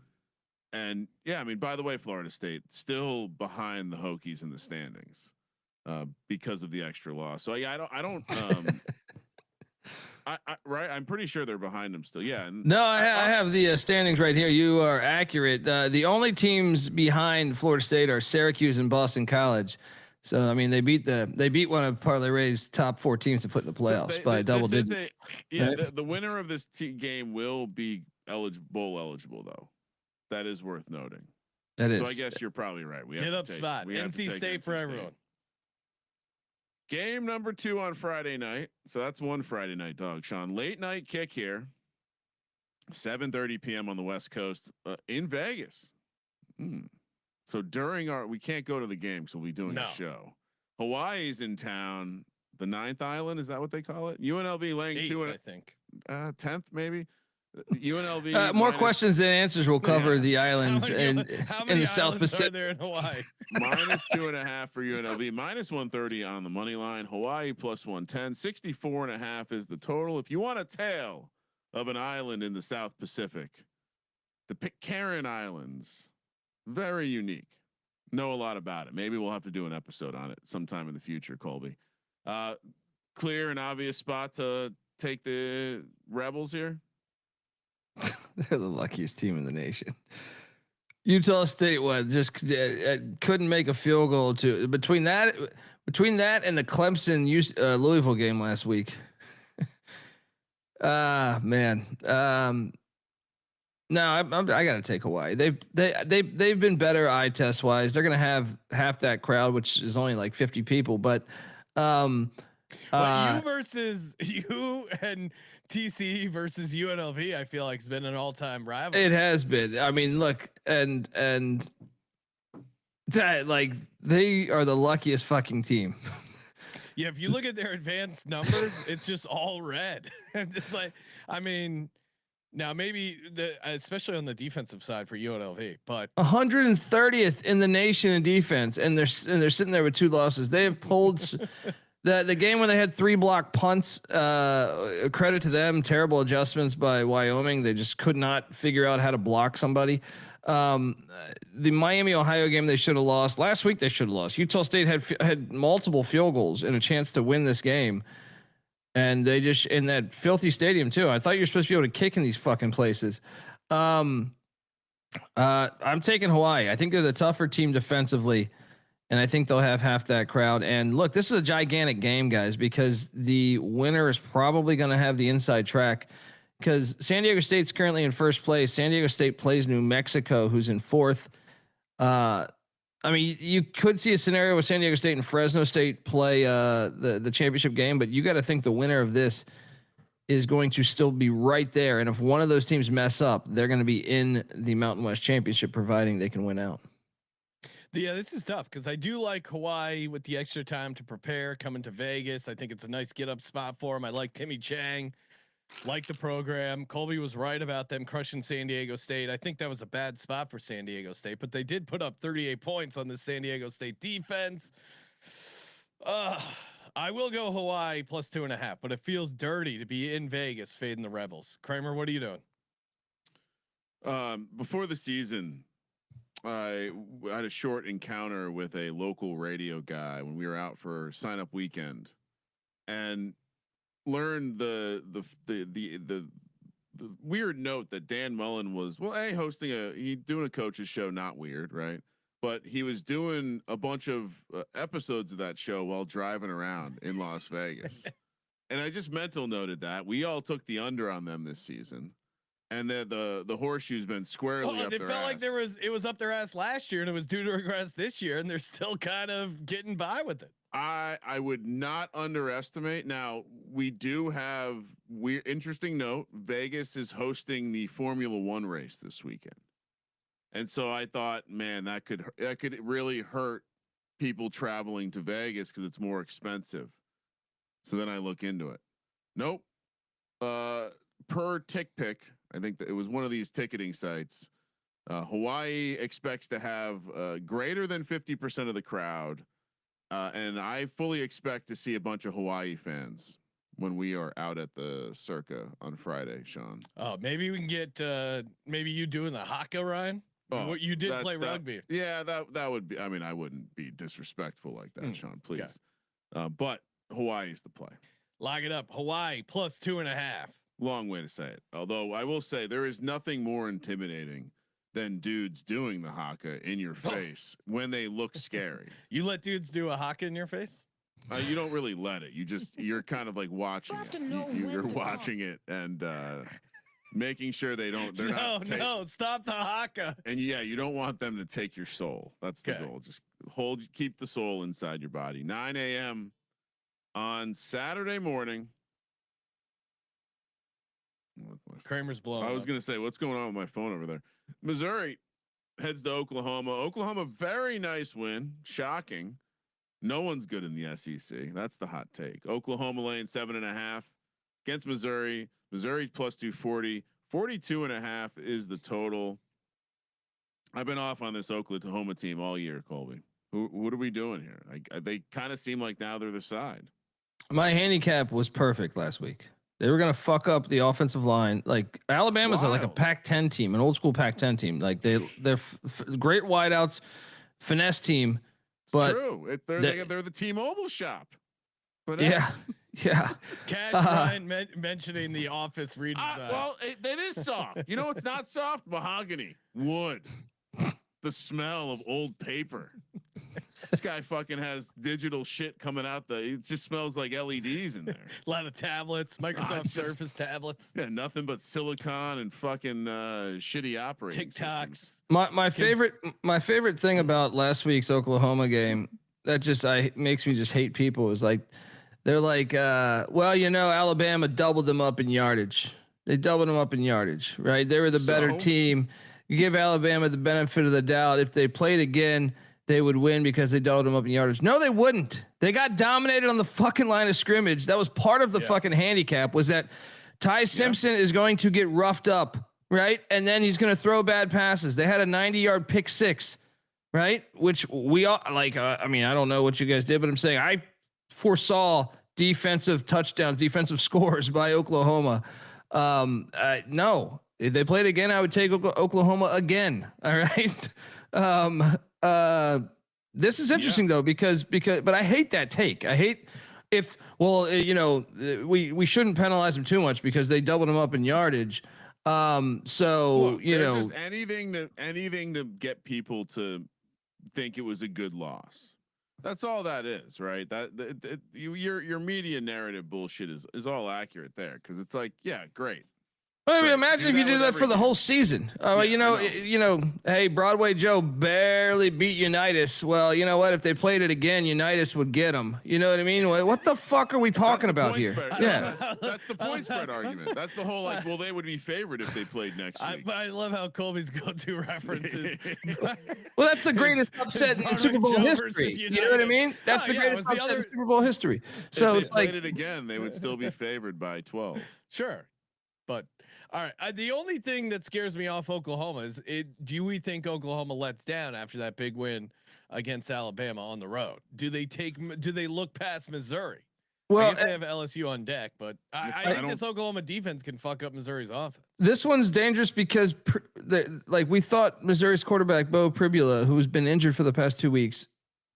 And yeah, I mean, by the way, Florida State still behind the Hokies in the standings because of the extra loss. So yeah, I don't. Right, I'm pretty sure they're behind them still. Yeah. And No, I have the standings right here. You are accurate. The only teams behind Florida State are Syracuse and Boston College. So I mean, they beat one of Parlay Ray's top 4 teams to put in the playoffs by double digits. Right? The winner of this game will be eligible though. That is worth noting. That is. So I guess you're probably right. We Get have up to take, spot. we have to NC take State NC for State. everyone. Game number 2 on Friday night. So that's one Friday night, Sean. Late night kick here. 7:30 p.m. on the West Coast in Vegas. So we can't go to the game because we'll be doing a show. Hawaii's in town. The 9th island, is that what they call it? UNLV laying 8th, I think. 10th maybe. UNLV. More questions than answers. Will cover the islands in the South Pacific. Are there in Hawaii? -2.5 for UNLV. -130 on the money line. Hawaii +110. 64.5 is the total. If you want a tale of an island in the South Pacific, the Pitcairn Islands, very unique. Know a lot about it. Maybe we'll have to do an episode on it sometime in the future, Colby. Clear and obvious spot to take the Rebels here. They're the luckiest team in the nation. Utah State just couldn't make a field goal to between that and the Clemson Louisville game last week. Man. No, I got to take Hawaii. They've been better eye test wise. They're going to have half that crowd, which is only like 50 people, but you versus you and TCE versus UNLV, I feel like it's been an all-time rivalry. It has been. I mean, look, and like they are the luckiest fucking team. Yeah, if you look at their advanced numbers, it's just all red. It's like, I mean, now maybe especially on the defensive side for UNLV, but 130th in the nation in defense, and they're sitting there with 2 losses. They have pulled. The game when they had 3 block punts, credit to them. Terrible adjustments by Wyoming. They just could not figure out how to block somebody. The Miami Ohio game they should have lost. Last week they should have lost. Utah State had multiple field goals and a chance to win this game, and they just in that filthy stadium too. I thought you were supposed to be able to kick in these fucking places. I'm taking Hawaii. I think they're the tougher team defensively. And I think they'll have half that crowd. And look, this is a gigantic game, guys, because the winner is probably going to have the inside track because San Diego State's currently in first place. San Diego State plays New Mexico, who's in 4th. I mean, you could see a scenario where San Diego State and Fresno State play the championship game, but you got to think the winner of this is going to still be right there. And if one of those teams mess up, they're going to be in the Mountain West Championship, providing they can win out. Yeah, this is tough because I do like Hawaii with the extra time to prepare coming to Vegas. I think it's a nice get up spot for him. I like Timmy Chang, like the program. Colby was right about them crushing San Diego State. I think that was a bad spot for San Diego State, but they did put up 38 points on the San Diego State defense. I will go Hawaii +2.5, but it feels dirty to be in Vegas fading the Rebels. Kramer, what are you doing? Before the season, I had a short encounter with a local radio guy when we were out for sign up weekend, and learned the weird note that Dan Mullen was hosting he doing a coach's show. Not weird, right? But he was doing a bunch of episodes of that show while driving around in Las Vegas, and I just mental noted that we all took the under on them this season. And the horseshoe's been squarely up their ass. It felt like it was up their ass last year, and it was due to regress this year, and they're still kind of getting by with it. I would not underestimate. Now we do have interesting note. Vegas is hosting the Formula 1 race this weekend, and so I thought, man, that could really hurt people traveling to Vegas because it's more expensive. So then I look into it. Nope. Per TickPick, I think that it was one of these ticketing sites. Hawaii expects to have greater than 50% of the crowd. And I fully expect to see a bunch of Hawaii fans when we are out at the Circa on Friday, Sean. Oh, maybe we can get maybe you doing the haka, Ryan. What you did play rugby. Yeah, that would be. I mean, I wouldn't be disrespectful like that, Sean. Please. Okay. But Hawaii is the play. Lock it up. Hawaii plus 2.5. Long way to say it. Although I will say there is nothing more intimidating than dudes doing the haka in your face when they look scary. You let dudes do a haka in your face? You don't really let it. You're kind of like watching it. You're watching it and making sure they're not. No, stop the haka. And you don't want them to take your soul. That's the goal. Just keep the soul inside your body. 9 a.m. on Saturday morning. Kramer's blowing. I was going to say, what's going on with my phone over there? Missouri heads to Oklahoma. Oklahoma, very nice win. Shocking. No one's good in the SEC. That's the hot take. Oklahoma laying 7.5 against Missouri. Missouri plus 240. 42.5 is the total. I've been off on this Oklahoma team all year, Colby. What are we doing here? They kind of seem like now they're the side. My handicap was perfect last week. They were going to fuck up the offensive line. Like Alabama's like a Pac-10 team, an old school Pac-10 team. Like they're great wideouts, finesse team. But true. They're the T-Mobile shop. But yeah. Cash Ryan mentioning the Office redesign. Well, it is soft. You know what's not soft? Mahogany, wood, the smell of old paper. This guy fucking has digital shit coming out. It just smells like LEDs in there. A lot of tablets, Microsoft Surface tablets. Yeah, nothing but silicon and fucking shitty operating systems. My favorite thing about last week's Oklahoma game that just makes me just hate people is like they're like, well, Alabama doubled them up in yardage. They doubled them up in yardage, right? They were the better team. You give Alabama the benefit of the doubt. If they played again, they would win because they doubled them up in yardage. No, they wouldn't. They got dominated on the fucking line of scrimmage. That was part of the fucking handicap, was that Ty Simpson is going to get roughed up, right? And then he's going to throw bad passes. They had a 90-yard pick six, right? Which we all like. I mean, I don't know what you guys did, but I'm saying I foresaw defensive touchdowns, defensive scores by Oklahoma. No, if they played again, I would take Oklahoma again. All right. This is interesting though, because but I hate that take. I hate we shouldn't penalize them too much because they doubled them up in yardage. Look, just anything to get people to think it was a good loss. That's all that is, right? Your media narrative bullshit is all accurate there. Cause it's like, yeah, great. I mean, imagine if you did that for the whole season. Hey, Broadway Joe barely beat Unitas. Well, you know what? If they played it again, Unitas would get them. You know what I mean? What the fuck are we talking about here? Yeah, that's the point spread argument. That's the whole they would be favored if they played next week. But I love how Colby's go-to references. Well, that's the greatest upset in Super Bowl history. You know what I mean? That's the greatest upset in Super Bowl history. So if they played it again, they would still be favored by 12. Sure, but. All right. The only thing that scares me off Oklahoma is do we think Oklahoma lets down after that big win against Alabama on the road? Do they look past Missouri? Well, I guess they have LSU on deck, but I think this Oklahoma defense can fuck up Missouri's offense. This one's dangerous because we thought Missouri's quarterback, Bo Pribula, who's been injured for the past 2 weeks,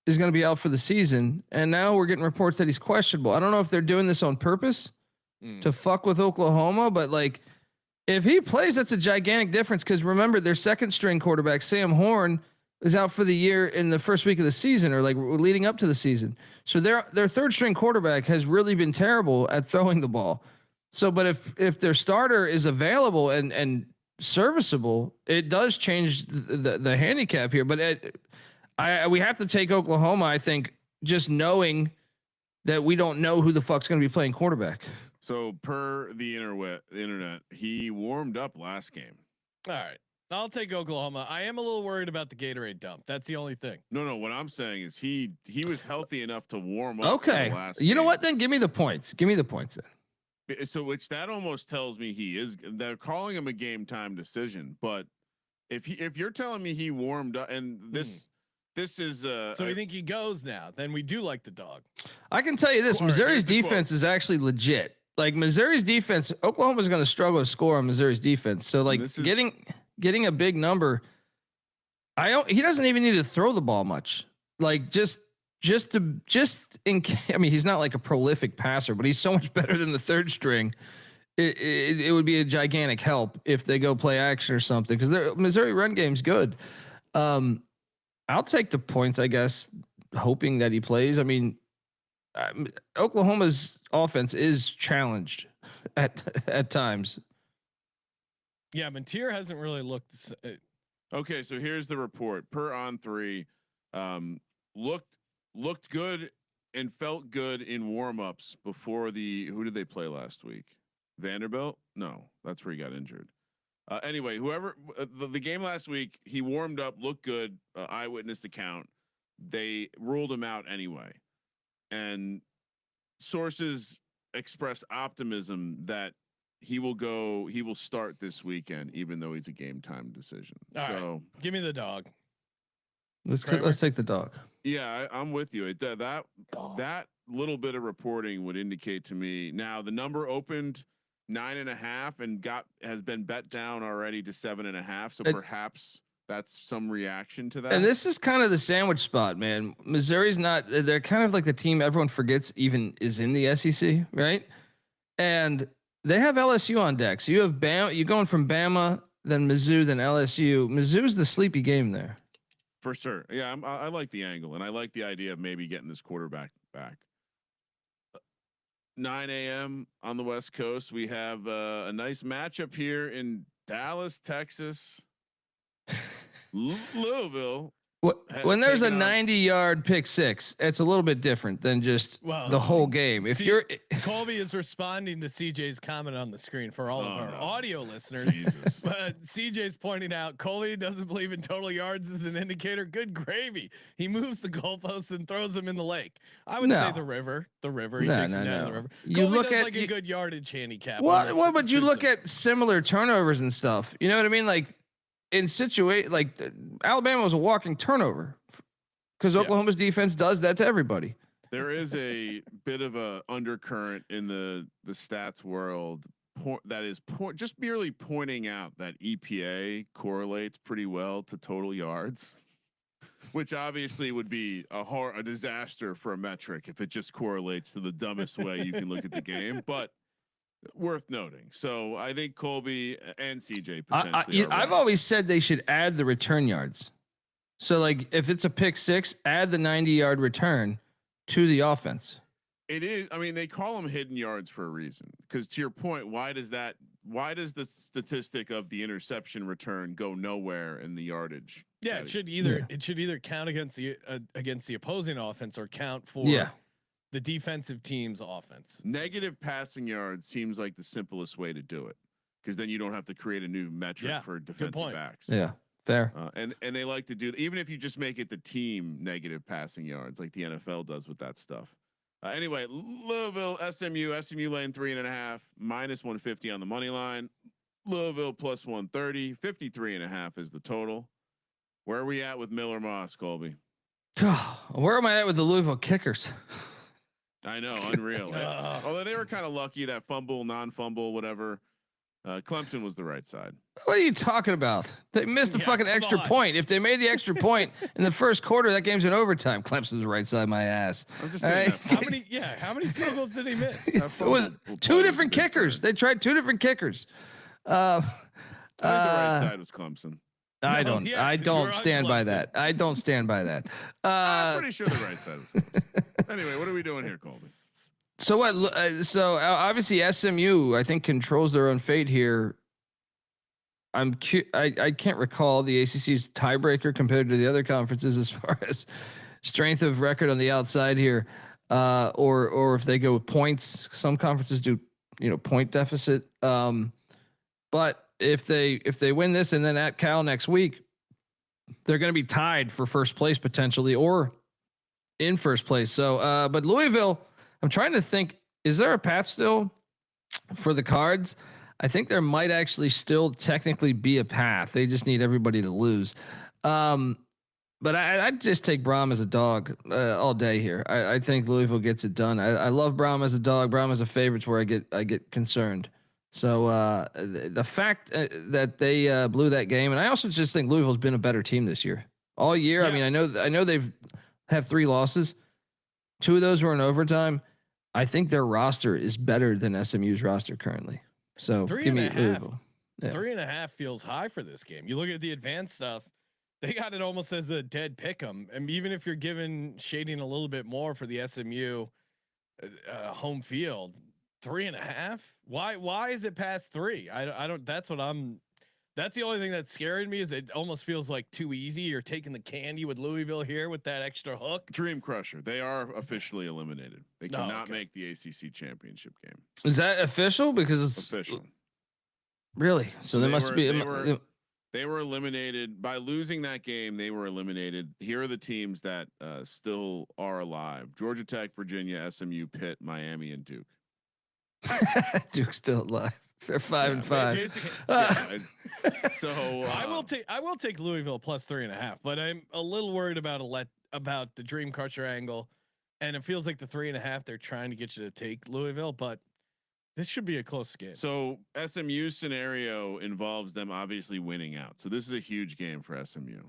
is going to be out for the season. And now we're getting reports that he's questionable. I don't know if they're doing this on purpose to fuck with Oklahoma, but if he plays, that's a gigantic difference. Because remember, their second string quarterback, Sam Horn, is out for the year in the first week of the season, or leading up to the season. So their third string quarterback has really been terrible at throwing the ball. So, but if their starter is available and serviceable, it does change the handicap here. But we have to take Oklahoma, I think, just knowing that we don't know who the fuck's going to be playing quarterback. So per the internet, he warmed up last game. All right. I'll take Oklahoma. I am a little worried about the Gatorade dump. That's the only thing. No. What I'm saying is he was healthy enough to warm up. Okay. You know what? Then give me the points. Give me the points then. So that almost tells me they're calling him a game time decision. But if you're telling me he warmed up and this, This is So we think he goes now. Then we do like the dog. I can tell you this: All right, Missouri's here's the defense quote. is actually legit. Like Missouri's defense, Oklahoma's going to struggle to score on Missouri's defense. So like this is- getting a big number. He doesn't even need to throw the ball much. Like just in. I mean, he's not like a prolific passer, but he's so much better than the third string. It would be a gigantic help if they go play action or something, because their Missouri run game's good. I'll take the points, I guess, hoping that he plays. I mean, Oklahoma's offense is challenged at times. Yeah, Montier hasn't really looked. Okay, so here's the report. Per on 3, looked good and felt good in warmups before the. Who did they play last week? Vanderbilt? No, that's where he got injured. Anyway, whoever the game last week, he warmed up, looked good. Eyewitness account. They ruled him out anyway, and sources express optimism that he will start this weekend, even though he's a game time decision. All so right, give me the dog. Let's Kramer? take the dog. yeah, I'm with you. That little bit of reporting would indicate to me. Now the number opened 9.5 and has been bet down already to 7.5. So perhaps that's some reaction to that. And this is kind of the sandwich spot, man. Missouri's not. They're kind of like the team everyone forgets even is in the SEC, right? And they have LSU on deck. So you have Bama. You're going from Bama, then Mizzou, then LSU. Mizzou's the sleepy game there. For sure. Yeah, I like the angle, and I like the idea of maybe getting this quarterback back. 9 a.m. on the West Coast. We have a nice matchup here in Dallas, Texas. Louisville. When there's a taking on- 90-yard pick six, it's a little bit different than just the whole game. If Colby is responding to CJ's comment on the screen for all of our audio listeners, Jesus. but CJ's pointing out Colby doesn't believe in total yards as an indicator. Good gravy. He moves the goalposts and throws them in the lake. I would say the river. He takes them down in the river. You Colby look does at like a good yardage handicap. What would you look at similar turnovers and stuff? You know what I mean? Like in Alabama was a walking turnover because Oklahoma's defense does that to everybody. There is a bit of a undercurrent in the stats world that is just merely pointing out that EPA correlates pretty well to total yards, which obviously would be a disaster for a metric if it just correlates to the dumbest way you can look at the game, but worth noting. So I think Colby and CJ potentially. I've always said they should add the return yards. So like if it's a pick six, add the 90-yard return to the offense. It is. I mean, they call them hidden yards for a reason. Because to your point, why does the statistic of the interception return go nowhere in the yardage? Yeah, it should either count against the opposing offense or count for the defensive team's offense. Negative passing yards seems like the simplest way to do it, because then you don't have to create a new metric for defensive backs. Yeah, fair. And they like to do, even if you just make it the team negative passing yards, like the NFL does with that stuff. Anyway, Louisville, SMU laying 3.5, -150 on the money line. Louisville plus 130, 53.5 is the total. Where are we at with Miller Moss, Colby? Where am I at with the Louisville kickers? I know, unreal. Although they were kind of lucky, that fumble, non-fumble, whatever. Clemson was the right side. What are you talking about? They missed a fucking extra point. If they made the extra point in the first quarter, that game's in overtime. Clemson's right side my ass. I'm just saying. Right? How many field goals did he miss? It was two different kickers. They tried two different kickers. I think the right side was Clemson. I don't stand by that. I don't stand by that. I'm pretty sure the right side was Clemson. Anyway, what are we doing here, Colby? So what? So obviously SMU, I think, controls their own fate here. I can't recall the ACC's tiebreaker compared to the other conferences as far as strength of record on the outside here, or if they go with points. Some conferences do, point deficit. But if they win this and then at Cal next week, they're going to be tied for first place potentially, or in first place. So, but Louisville, I'm trying to think, is there a path still for the Cards? I think there might actually still technically be a path. They just need everybody to lose. But But I'd just take Braum as a dog all day here. I think Louisville gets it done. I love Braum as a dog. Braum as a favorite's where I get concerned. So the fact that they blew that game, and I also just think Louisville's been a better team this year all year. Yeah. I mean, I know they've have 3 losses. 2 of those were in overtime. I think their roster is better than SMU's roster currently. So give me Louisville. Yeah. 3.5 feels high for this game. You look at the advanced stuff. They got it almost as a dead pick 'em. And even if you're giving shading a little bit more for the SMU home field, 3.5. Why is it past 3? I don't. That's the only thing that's scaring me is it almost feels like too easy. You're taking the candy with Louisville here with that extra hook. Dream Crusher. They are officially eliminated. They cannot make the ACC championship game. Is that official? Because it's Official. Really? So they must be. They were eliminated by losing that game. They were eliminated. Here are the teams that still are alive: Georgia Tech, Virginia, SMU, Pitt, Miami, and Duke. Duke's still alive. They're 5 and 5. So I will take Louisville plus 3.5, but I'm a little worried about the Dream Crusher angle, and it feels like the 3.5 they're trying to get you to take Louisville, but this should be a close game. So SMU's scenario involves them obviously winning out. So this is a huge game for SMU.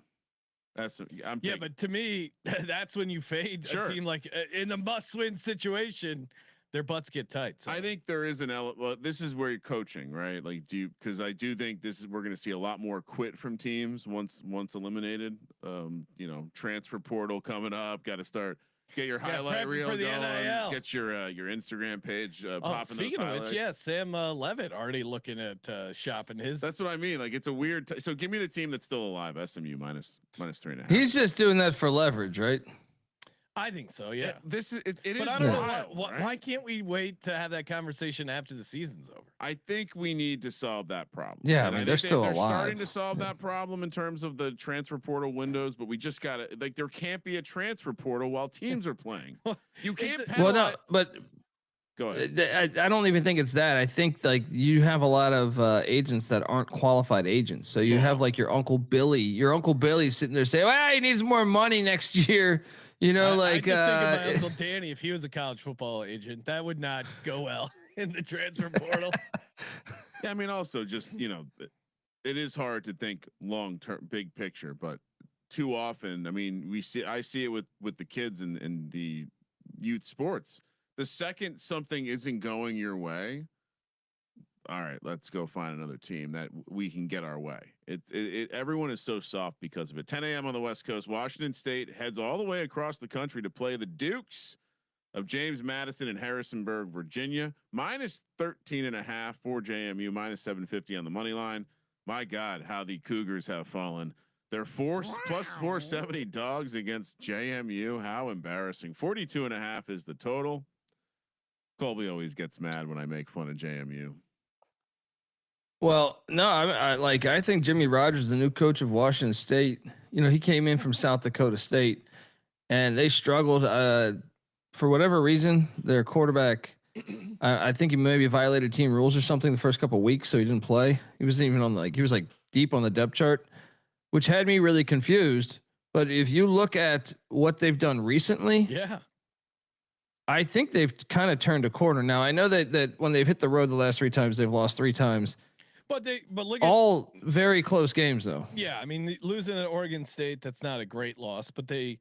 But to me, that's when you fade a team like in the must-win situation. Their butts get tight. So. I think there is well, this is where you're coaching, right? Like, because I do think we're going to see a lot more quit from teams once eliminated. Transfer portal coming up. Got to start. Get your highlight reel going. NIL. Get your Instagram page popping. Speaking of which, Sam Levitt already looking at shopping his. That's what I mean. Like it's a weird. So give me the team that's still alive. SMU minus 3.5. He's just doing that for leverage, right? I think so. Yeah. This is it is. But I don't know why can't we wait to have that conversation after the season's over? I think we need to solve that problem. Yeah, I mean, they're still alive. Starting to solve that problem in terms of the transfer portal windows, but we just got to there can't be a transfer portal while teams are playing. You can't. But go ahead. I don't even think it's that. I think like you have a lot of agents that aren't qualified agents. So you have like your Uncle Billy. Your Uncle Billy's sitting there saying, "Well, he needs more money next year." I just think of my Uncle Danny. If he was a college football agent, that would not go well in the transfer portal. Yeah, I mean, also just it is hard to think long term, big picture, but too often, I mean, I see it with the kids in the youth sports. The second something isn't going your way, all right, let's go find another team that we can get our way. Everyone is so soft because of it. 10 a.m. on the West Coast. Washington State heads all the way across the country to play the Dukes of James Madison in Harrisonburg, Virginia. Minus 13.5 for JMU. Minus 750 on the money line. My God, how the Cougars have fallen. They're plus 470 dogs against JMU. How embarrassing. 42.5 is the total. Colby always gets mad when I make fun of JMU. Well, no, I think Jimmy Rogers, the new coach of Washington State, he came in from South Dakota State and they struggled for whatever reason. Their quarterback, I think he maybe violated team rules or something the first couple of weeks. So he didn't play. He wasn't even he was deep on the depth chart, which had me really confused. But if you look at what they've done recently, I think they've kind of turned a corner. Now I know that when they've hit the road the last 3 times, they've lost 3 times. But look at all very close games though. Yeah, I mean losing at Oregon State, that's not a great loss, but they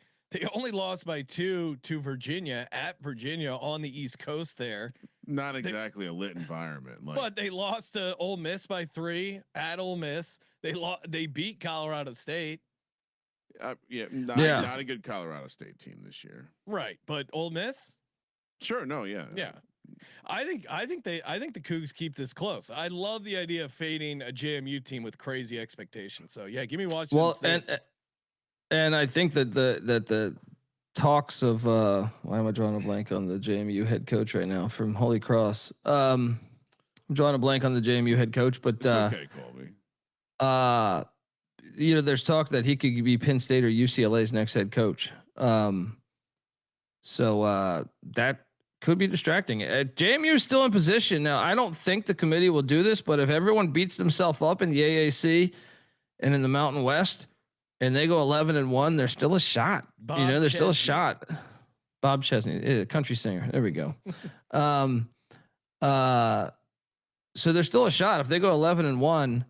only lost by 2 to Virginia at Virginia on the East Coast there. Not exactly a lit environment. But they lost to Ole Miss by 3 at Ole Miss. They beat Colorado State. Not a good Colorado State team this year. Right, but Ole Miss? Sure, no, yeah. I think the Cougs keep this close. I love the idea of fading a JMU team with crazy expectations. So yeah, give me Washington State. And I think that the talks of why am I drawing a blank on the JMU head coach right now from Holy Cross? I'm drawing a blank on the JMU head coach, but it's okay, Colby. There's talk that he could be Penn State or UCLA's next head coach. So that could be distracting. JMU is still in position. Now, I don't think the committee will do this, but if everyone beats themselves up in the AAC and in the Mountain West, and they go 11-1, there's still a shot. Bob There's still a Chesney. shot. Bob Chesney, country singer. There we go. So there's still a shot if they go 11-1.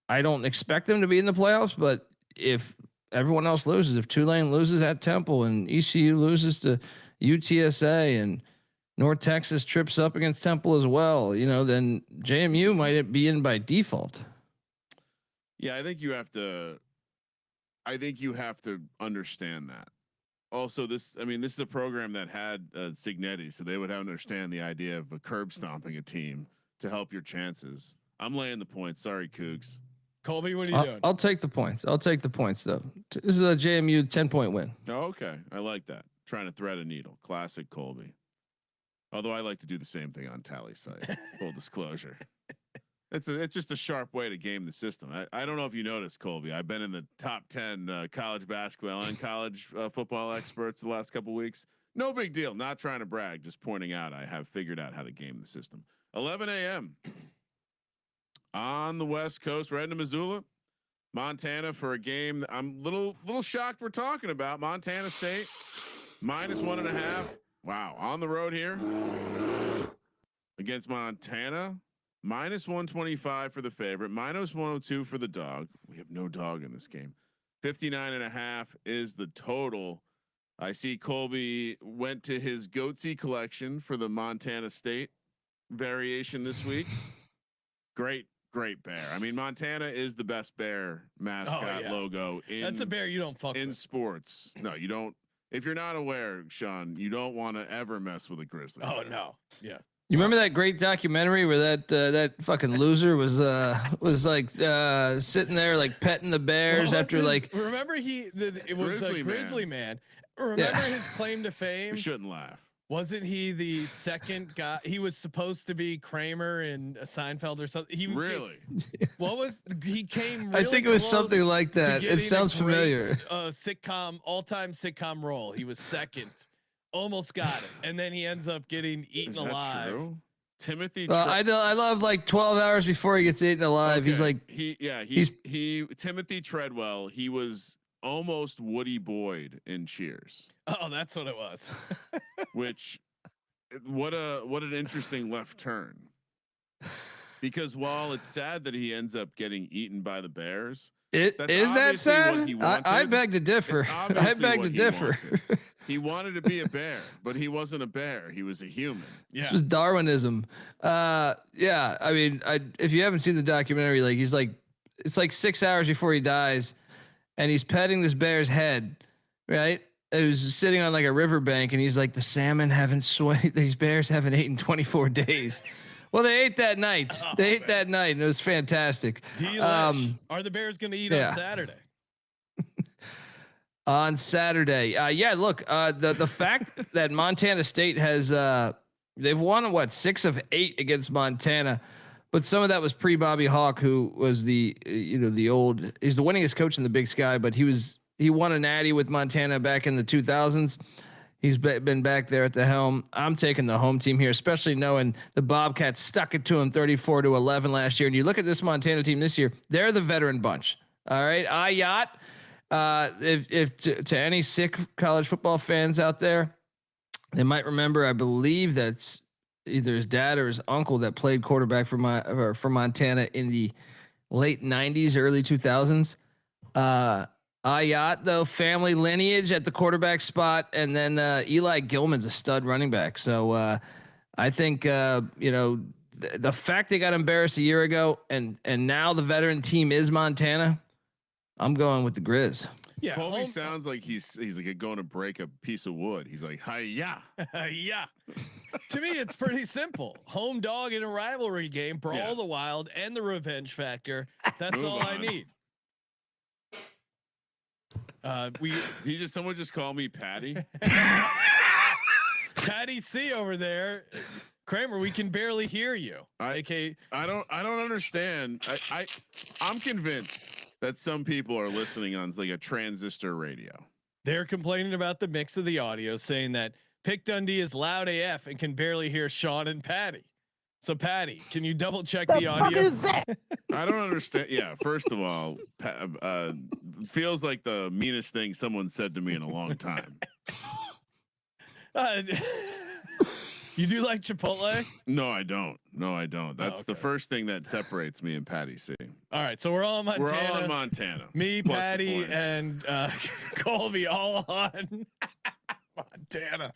I don't expect them to be in the playoffs, but if everyone else loses, if Tulane loses at Temple and ECU loses to UTSA and North Texas trips up against Temple as well, then JMU might be in by default. Yeah, I think you have to understand that. Also, this is a program that had Signetti, so they would understand the idea of a curb stomping a team to help your chances. I'm laying the points. Sorry, Cougs. Colby, what are you doing? I'll take the points. Though. This is a JMU 10-point win. Oh, okay. I like that. Trying to thread a needle. Classic Colby. Although I like to do the same thing on Tally site. Full disclosure. It's just a sharp way to game the system. I don't know if you noticed, Colby. I've been in the top 10 college basketball and college football experts the last couple weeks. No big deal. Not trying to brag. Just pointing out I have figured out how to game the system. 11 a.m. on the West Coast. We're heading to Missoula, Montana for a game. I'm little shocked we're talking about Montana State -1.5. Wow, on the road here against Montana. -125 for the favorite, -102 for the dog. We have no dog in this game. 59.5 is the total. I see Colby went to his goatsy collection for the Montana State variation this week. Great bear. I mean, Montana is the best bear mascot logo. That's a bear you don't fuck in with. sports. No, you don't. If you're not aware, Sean, you don't want to ever mess with a grizzly Oh bear. no. Yeah. You remember that great documentary where that fucking loser was like sitting there like petting the bears after remember it was Grizzly a Grizzly man. Remember his claim to fame? We shouldn't laugh. Wasn't he the second guy? He was supposed to be Kramer in Seinfeld or something. He came. Really I think it was something like that. It sounds familiar. All-time sitcom role. He was second. Almost got it, and then he ends up getting eaten alive. True? Timothy. I love like 12 hours before he gets eaten alive. Okay. He's Timothy Treadwell. He was almost Woody Boyd in Cheers. Oh, that's what it was. Which, what an interesting left turn. Because while it's sad that he ends up getting eaten by the Bears, is that sad? I beg to differ. I beg to differ. He wanted to be a bear, but he wasn't a bear. He was a human. Yeah. This was Darwinism. Yeah. I mean, if you haven't seen the documentary, it's like 6 hours before he dies, and he's petting this bear's head, right? It was sitting on like a riverbank, and he's like, the salmon haven't swayed. These bears haven't eaten 24 days. Well, they ate that night. That night, and it was fantastic. Are the Bears going to eat on Saturday? On Saturday, look, the fact that Montana State has they've won 6 of 8 against Montana, but some of that was pre Bobby Hawk, who was he's the winningest coach in the Big Sky, but he won a natty with Montana back in the 2000s. He's been back there at the helm. I'm taking the home team here, especially knowing the Bobcats stuck it to him 34-11 last year. And you look at this Montana team this year; they're the veteran bunch. All right, Ayat. If to any sick college football fans out there, they might remember. I believe that's either his dad or his uncle that played quarterback for Montana in the late '90s, early 2000s. Ayat, though, family lineage at the quarterback spot, and then Eli Gilman's a stud running back. So I think the fact they got embarrassed a year ago, and now the veteran team is Montana. I'm going with the Grizz. Yeah, Colby sounds like he's like going to break a piece of wood. He's like, hi-ya. Yeah. To me, it's pretty simple. Home dog in a rivalry game, Brawl the Wild, and the revenge factor. That's all I need. Someone just call me Patty. Patty C over there. Kramer, we can barely hear you. I don't understand. I'm convinced that some people are listening on like a transistor radio. They're complaining about the mix of the audio, saying that Pick Dundee is loud AF and can barely hear Sean and Patty. So Patty, can you double check the audio? I don't understand. Yeah, first of all, feels like the meanest thing someone said to me in a long time. You do like Chipotle? No, I don't. No, I don't. That's the okay. first thing that separates me and Patty C. All right, so we're all on Montana. We're all on Montana. Me, plus the Patty, points. and Colby all on Montana.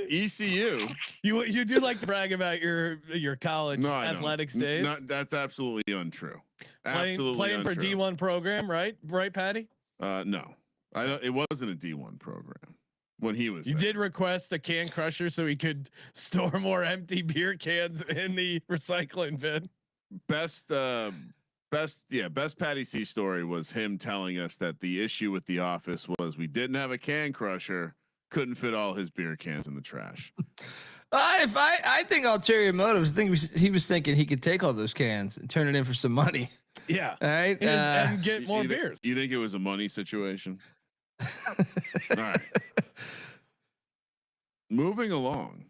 ECU. You do like to brag about your college No, I athletics don't. days. That's absolutely untrue. Playing untrue. for D1 program, right? Right, Patty? No, I don't. It wasn't a D1 program when he was. You there. did request a can crusher so he could store more empty beer cans in the recycling bin. Best Patty C story was him telling us that the issue with the office was we didn't have a can crusher, couldn't fit all his beer cans in the trash. I think ulterior motives. I think he was thinking he could take all those cans and turn it in for some money. Yeah. All right. And get more beers. You think it was a money situation? All right. Moving along.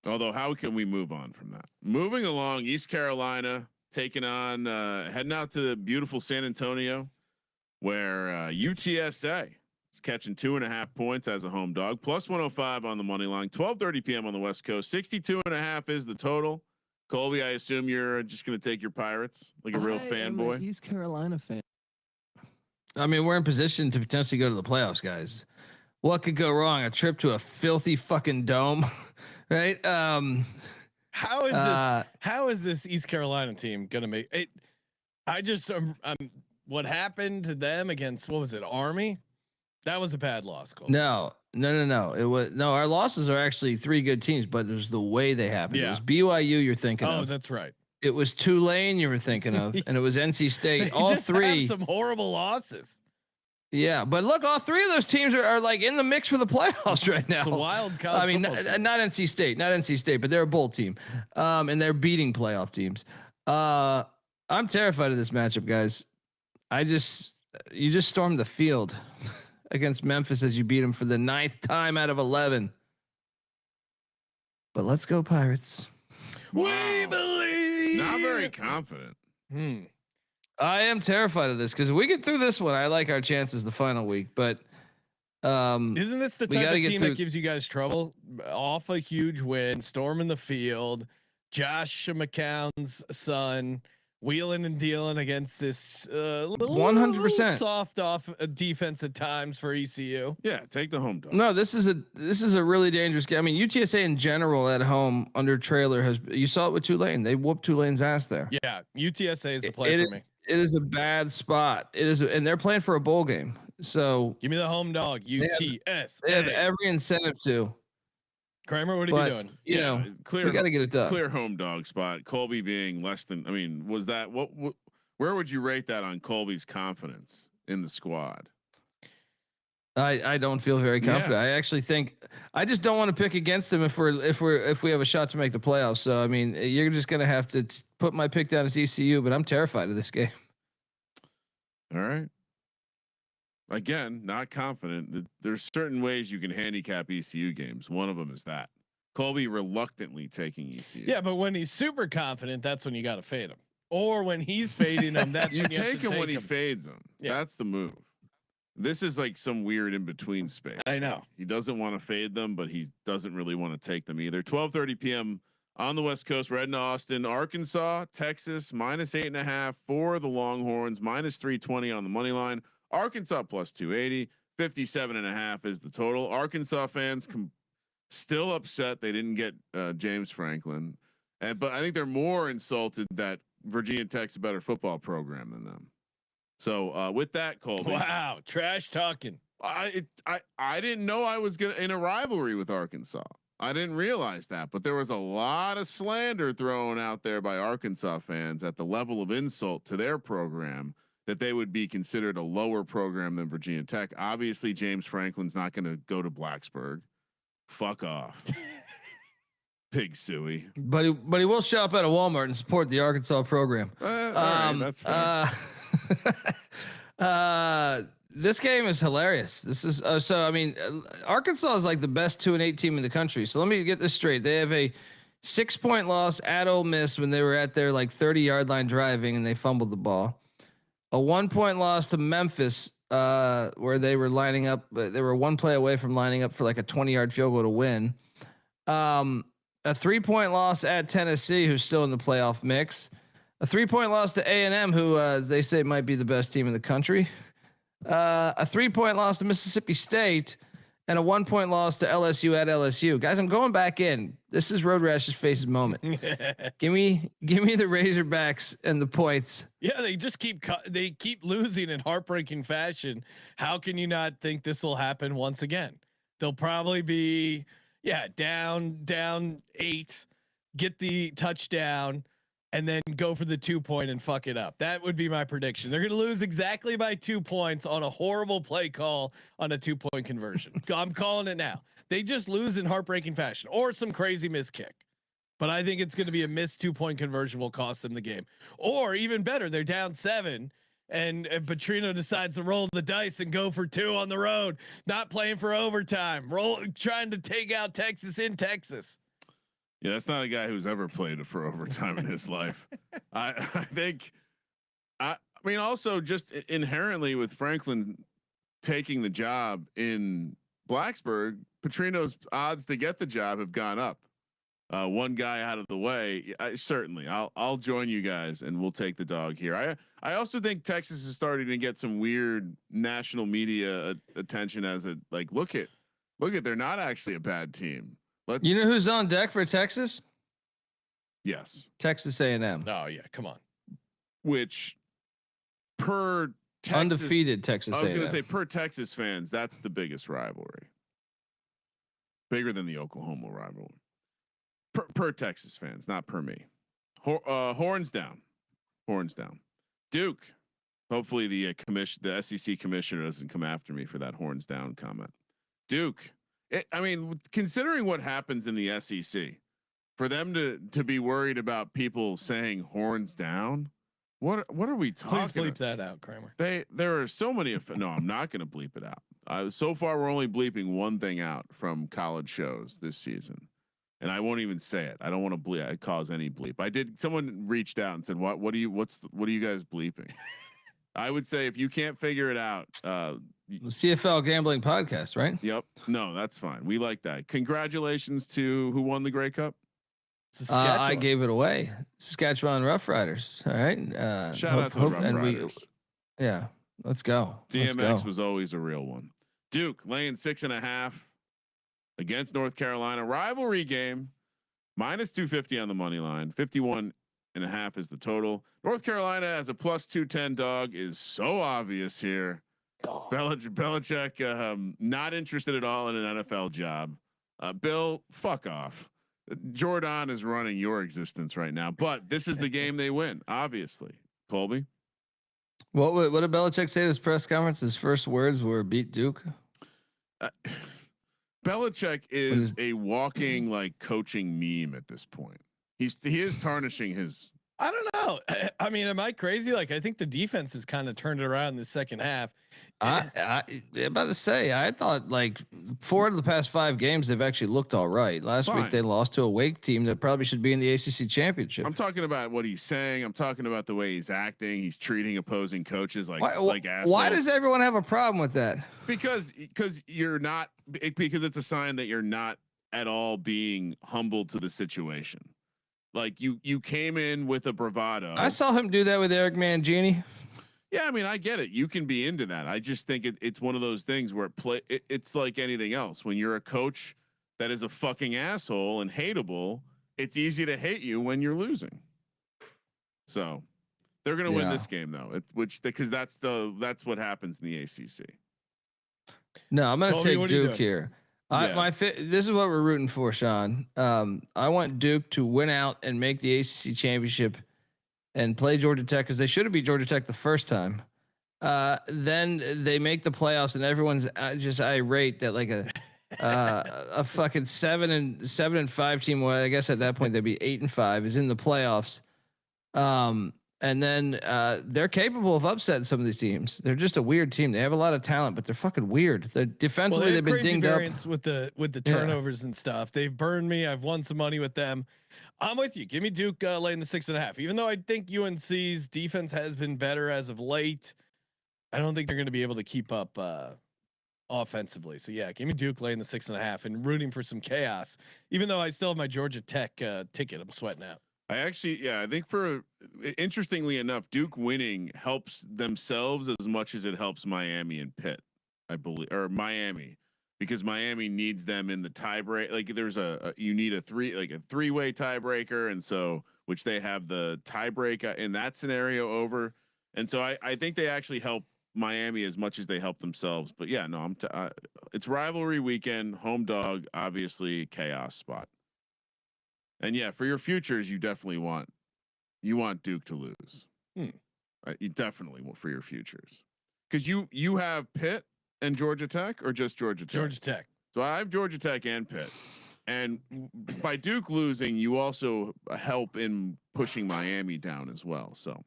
Although, how can we move on from that? Moving along, East Carolina taking on, heading out to beautiful San Antonio, where UTSA is catching 2.5 points as a home dog, plus 105 on the money line. 12:30 p.m. on the West Coast. 62.5 is the total. Colby, I assume you're just going to take your Pirates like a real fanboy. East Carolina fan. I mean, we're in position to potentially go to the playoffs, guys. What could go wrong? A trip to a filthy fucking dome, right? How is this East Carolina team gonna make it? What happened to them against, what was it, Army? That was a bad loss, Cole. No. It was our losses are actually 3 good teams, but there's the way they happened. Yeah. It was BYU you're thinking of. Oh, that's right. It was Tulane you were thinking of, and it was NC State. They all just 3 have some horrible losses. Yeah, but look, all 3 of those teams are like in the mix for the playoffs right now. It's a wild college. I mean, football season. not NC State, but they're a bowl team, and they're beating playoff teams. I'm terrified of this matchup, guys. You just stormed the field against Memphis as you beat them for the 9th time out of 11. But let's go Pirates. We believe. Not very confident. I am terrified of this because if we get through this one, I like our chances the final week. But isn't this the type of team that gives you guys trouble? Off a huge win, storming the field, Josh McCown's son, wheeling and dealing against this 100% soft off defense at times for ECU. Yeah, take the home dog. No, this is a really dangerous game. I mean, UTSA in general at home under trailer you saw it with Tulane. They whooped Tulane's ass there. Yeah, UTSA is the play for me. It is a bad spot. It is, and they're playing for a bowl game. So give me the home dog, UTSA. They have every incentive to. Kramer, what are you doing? You know, we got to get it done. Clear home dog spot. Colby being less than. I mean, was that what? Where would you rate that on Colby's confidence in the squad? I don't feel very confident. Yeah. I actually think I just don't want to pick against them if we have a shot to make the playoffs. So I mean, you're just gonna have to put my pick down as ECU, but I'm terrified of this game. All right. Again, not confident. There's certain ways you can handicap ECU games. One of them is that Colby reluctantly taking ECU. Yeah, but when he's super confident, that's when you got to fade him. Or when he's fading him, that's you when you take have to him take when he him. fades him. Yeah. That's the move. This is like some weird in between space. I know. He doesn't want to fade them, but he doesn't really want to take them either. 12:30 p.m. on the West Coast. We're heading to Austin, Arkansas, Texas, -8.5 for the Longhorns, -320 on the money line. Arkansas plus 280, 57.5 is the total. Arkansas fans still upset they didn't get James Franklin, but I think they're more insulted that Virginia Tech's a better football program than them. So with that, Colby. Wow, trash talking. I didn't know I was in a rivalry with Arkansas. I didn't realize that, but there was a lot of slander thrown out there by Arkansas fans at the level of insult to their program that they would be considered a lower program than Virginia Tech. Obviously, James Franklin's not going to go to Blacksburg. Fuck off. Pig suey. But he will show up at a Walmart and support the Arkansas program. Right, that's fair. This game is hilarious. This is so. I mean, Arkansas is like the best 2-8 team in the country. So let me get this straight. They have a 6-point loss at Ole Miss when they were at their like 30-yard line driving and they fumbled the ball. A 1-point loss to Memphis where they were lining up. They were one play away from lining up for like a 20-yard field goal to win. A 3-point loss at Tennessee, who's still in the playoff mix. A 3-point loss to A&M, who they say might be the best team in the country. A 3-point loss to Mississippi State, and a 1-point loss to LSU at LSU. Guys, I'm going back in. This is Road Rash's Face's moment. Give me the Razorbacks and the points. Yeah, they just keep losing in heartbreaking fashion. How can you not think this will happen once again? They'll probably be down 8, get the touchdown, and then go for the 2-point and fuck it up. That would be my prediction. They're going to lose exactly by 2 points on a horrible play call on a 2-point conversion. I'm calling it now. They just lose in heartbreaking fashion or some crazy miss kick. But I think it's going to be a missed 2-point conversion will cost them the game. Or even better, they're down 7 and Petrino decides to roll the dice and go for 2 on the road, not playing for overtime, trying to take out Texas in Texas. Yeah, that's not a guy who's ever played for overtime in his life. I think. I mean, also just inherently with Franklin taking the job in Blacksburg, Petrino's odds to get the job have gone up. One guy out of the way, certainly. I'll join you guys and we'll take the dog here. I also think Texas is starting to get some weird national media attention as a look at they're not actually a bad team. You know who's on deck for Texas? Yes, Texas A&M. Oh yeah, come on. Which per Texas, undefeated Texas. I was A&M. going to say per Texas fans, that's the biggest rivalry. Bigger than the Oklahoma rivalry. Per Texas fans, not per me. Horns down. Duke. Hopefully the SEC commissioner doesn't come after me for that horns down comment. Duke. I mean, considering what happens in the SEC, for them to be worried about people saying horns down, what are we talking? Please bleep that out, Kramer. There are so many. No, I'm not going to bleep it out. So far, we're only bleeping one thing out from college shows this season, and I won't even say it. I don't want to bleep. Cause any bleep. I did. Someone reached out and said, what are you guys bleeping? I would say if you can't figure it out, CFL gambling podcast, right? Yep. No, that's fine. We like that. Congratulations to who won the Grey Cup. I gave it away. Saskatchewan Roughriders. All right. Shout out to the Roughriders. Yeah, let's go. DMX was always a real one. Duke laying 6.5 against North Carolina. Rivalry game. -250 on the money line. 51.5 is the total. North Carolina as a +210 dog is so obvious here. Belichick not interested at all in an NFL job. Bill, fuck off. Jordan is running your existence right now, but this is the game they win. Obviously, Colby. What did Belichick say at his press conference? His first words were "beat Duke." Belichick is a walking coaching meme at this point. He is tarnishing his. I don't know. I mean, am I crazy? I think the defense has kind of turned it around in the second half. I'm about to say, I thought 4 of the past 5 games they've actually looked all right. Last week they lost to a Wake team that probably should be in the ACC championship. I'm talking about what he's saying. I'm talking about the way he's acting. He's treating opposing coaches like assholes. Why does everyone have a problem with that? Because you're not. Because it's a sign that you're not at all being humble to the situation. You came in with a bravado. I saw him do that with Eric Mangini. Yeah, I mean, I get it. You can be into that. I just think it's one of those things where it's like anything else. When you're a coach that is a fucking asshole and hateable, it's easy to hate you when you're losing. So they're gonna win this game though, because that's what happens in the ACC. No, I'm gonna take Duke here. This is what we're rooting for, Sean. I want Duke to win out and make the ACC championship and play Georgia Tech because they should have beat Georgia Tech the first time. Then they make the playoffs and everyone's just irate that a fucking 7-5 team. Well, I guess at that point they'd be 8-5 is in the playoffs. And then they're capable of upsetting some of these teams. They're just a weird team. They have a lot of talent, but they're fucking weird. They're defensively, they've been dinged up with the turnovers and stuff. They've burned me. I've won some money with them. I'm with you. Give me Duke laying the 6.5. Even though I think UNC's defense has been better as of late, I don't think they're going to be able to keep up offensively. So yeah, give me Duke laying the 6.5 and rooting for some chaos. Even though I still have my Georgia Tech ticket, I'm sweating out. I think interestingly enough, Duke winning helps themselves as much as it helps Miami and Pitt, I believe, or Miami, because Miami needs them in the tiebreak. Like there's you need a three-way tiebreaker, and so which they have the tiebreak in that scenario over, and so I think they actually help Miami as much as they help themselves. But yeah, no, it's rivalry weekend, home dog, obviously chaos spot. And yeah, for your futures, you definitely want Duke to lose. You definitely want for your futures because you have Pitt and Georgia Tech, or just Georgia Tech. Georgia Tech. So I have Georgia Tech and Pitt, and by Duke losing, you also help in pushing Miami down as well. So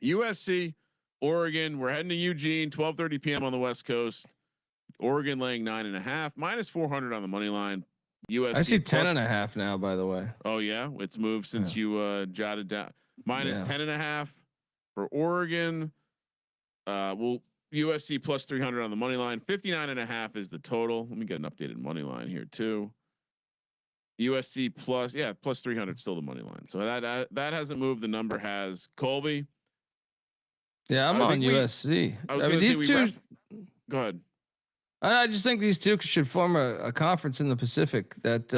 USC, Oregon, we're heading to Eugene, 12:30 p.m. on the West Coast. Oregon laying 9.5, -400 on the money line. USC I see 10.5 now, by the way. Oh yeah, it's moved since you jotted down. -10.5 for Oregon. USC +300 on the money line. 59.5 is the total. Let me get an updated money line here too. USC +300 still the money line. So that hasn't moved. The number has. Colby. Yeah, I'm on USC. I mean, these two. Go ahead. I just think these two should form a conference in the Pacific that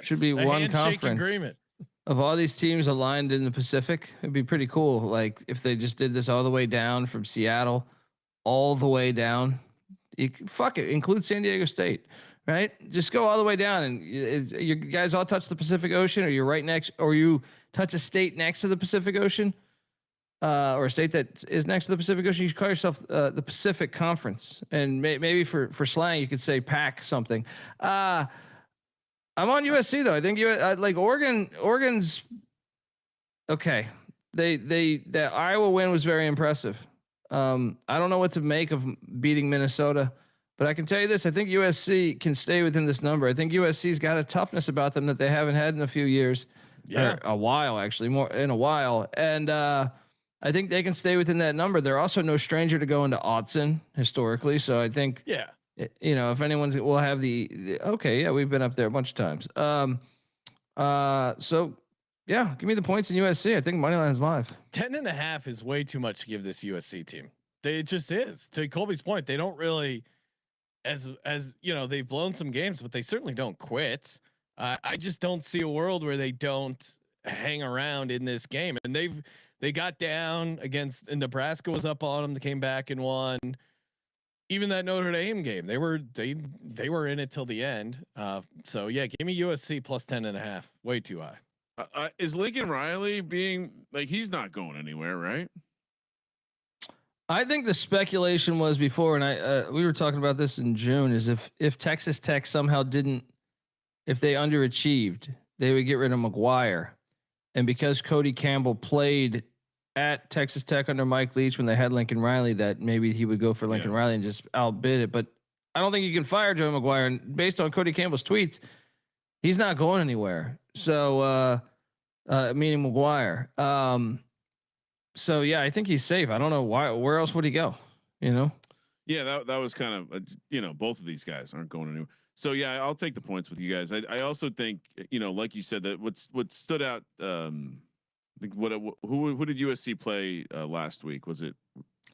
should be one conference agreement of all these teams aligned in the Pacific. It'd be pretty cool. Like if they just did this all the way down from Seattle, all the way down. Fuck it, include San Diego State, right? Just go all the way down, and you guys all touch the Pacific Ocean, or you're right next, or you touch a state next to the Pacific Ocean. Or a state that is next to the Pacific Ocean, you call yourself the Pacific Conference, and maybe for slang you could say PAC something. I'm on USC though. I think like Oregon's okay. The Iowa win was very impressive. I don't know what to make of beating Minnesota, but I can tell you this: I think USC can stay within this number. I think USC's got a toughness about them that they haven't had in a few years, or a while actually, more in a while, and. I think they can stay within that number. They're also no stranger to going to Autzen historically. So I think, if anyone's, we'll have we've been up there a bunch of times. So yeah, give me the points in USC. I think moneyline's live. 10.5 is way too much to give this USC team. It just is. To Colby's point, they don't really, as they've blown some games, but they certainly don't quit. I just don't see a world where they don't hang around in this game, and they got down against, and Nebraska was up on them. They came back and won. Even that Notre Dame game, they were in it till the end. So yeah, give me USC +10.5. Way too high. Is Lincoln Riley being like, he's not going anywhere, right? I think the speculation was before, and we were talking about this in June, is if Texas Tech somehow if they underachieved, they would get rid of McGuire. And because Cody Campbell played at Texas Tech under Mike Leach when they had Lincoln Riley, that maybe he would go for Lincoln Riley and just outbid it. But I don't think you can fire Joey McGuire. And based on Cody Campbell's tweets, he's not going anywhere. So, meaning McGuire. So yeah, I think he's safe. I don't know why. Where else would he go? Yeah, that was kind of both of these guys aren't going anywhere. So yeah, I'll take the points with you guys. I also think like you said, that what stood out. I think who did USC play last week? Was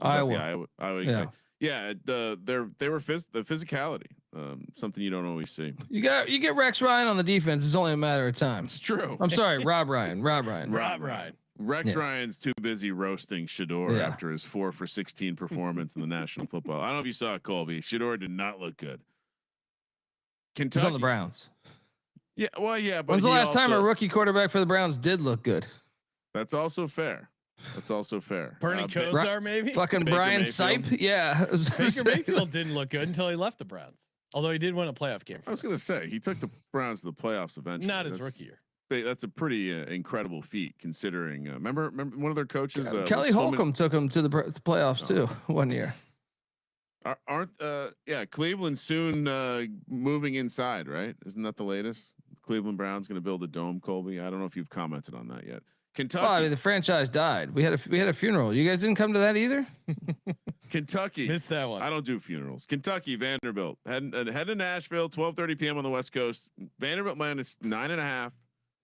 Iowa? Iowa. Yeah. They were the physicality. Something you don't always see. You get Rex Ryan on the defense. It's only a matter of time. It's true. I'm sorry, Rob Ryan. Rex Ryan's too busy roasting Shador after his 4 for 16 performance in the National Football. I don't know if you saw it, Colby. Shador did not look good. Kentucky. He's on the Browns. Yeah, well, yeah. But when's the last time a rookie quarterback for the Browns did look good? That's also fair. Bernie Kosar, maybe. Fucking Baker Brian Mayfield. Sipe. Yeah. Baker Mayfield didn't look good until he left the Browns. Although he did win a playoff game. I was going to say he took the Browns to the playoffs eventually. Not his rookie year. that's a pretty incredible feat considering. Remember one of their coaches, Kelly Holcomb took them to the playoffs too one year. Aren't Cleveland soon moving inside, right? Isn't that the latest? Cleveland Browns going to build a dome, Colby. I don't know if you've commented on that yet. Kentucky. Well, I mean, the franchise died. We had a funeral. You guys didn't come to that either. Kentucky. Missed that one. I don't do funerals. Kentucky, Vanderbilt. Head to Nashville, 12:30 p.m. on the West Coast. Vanderbilt minus 9.5,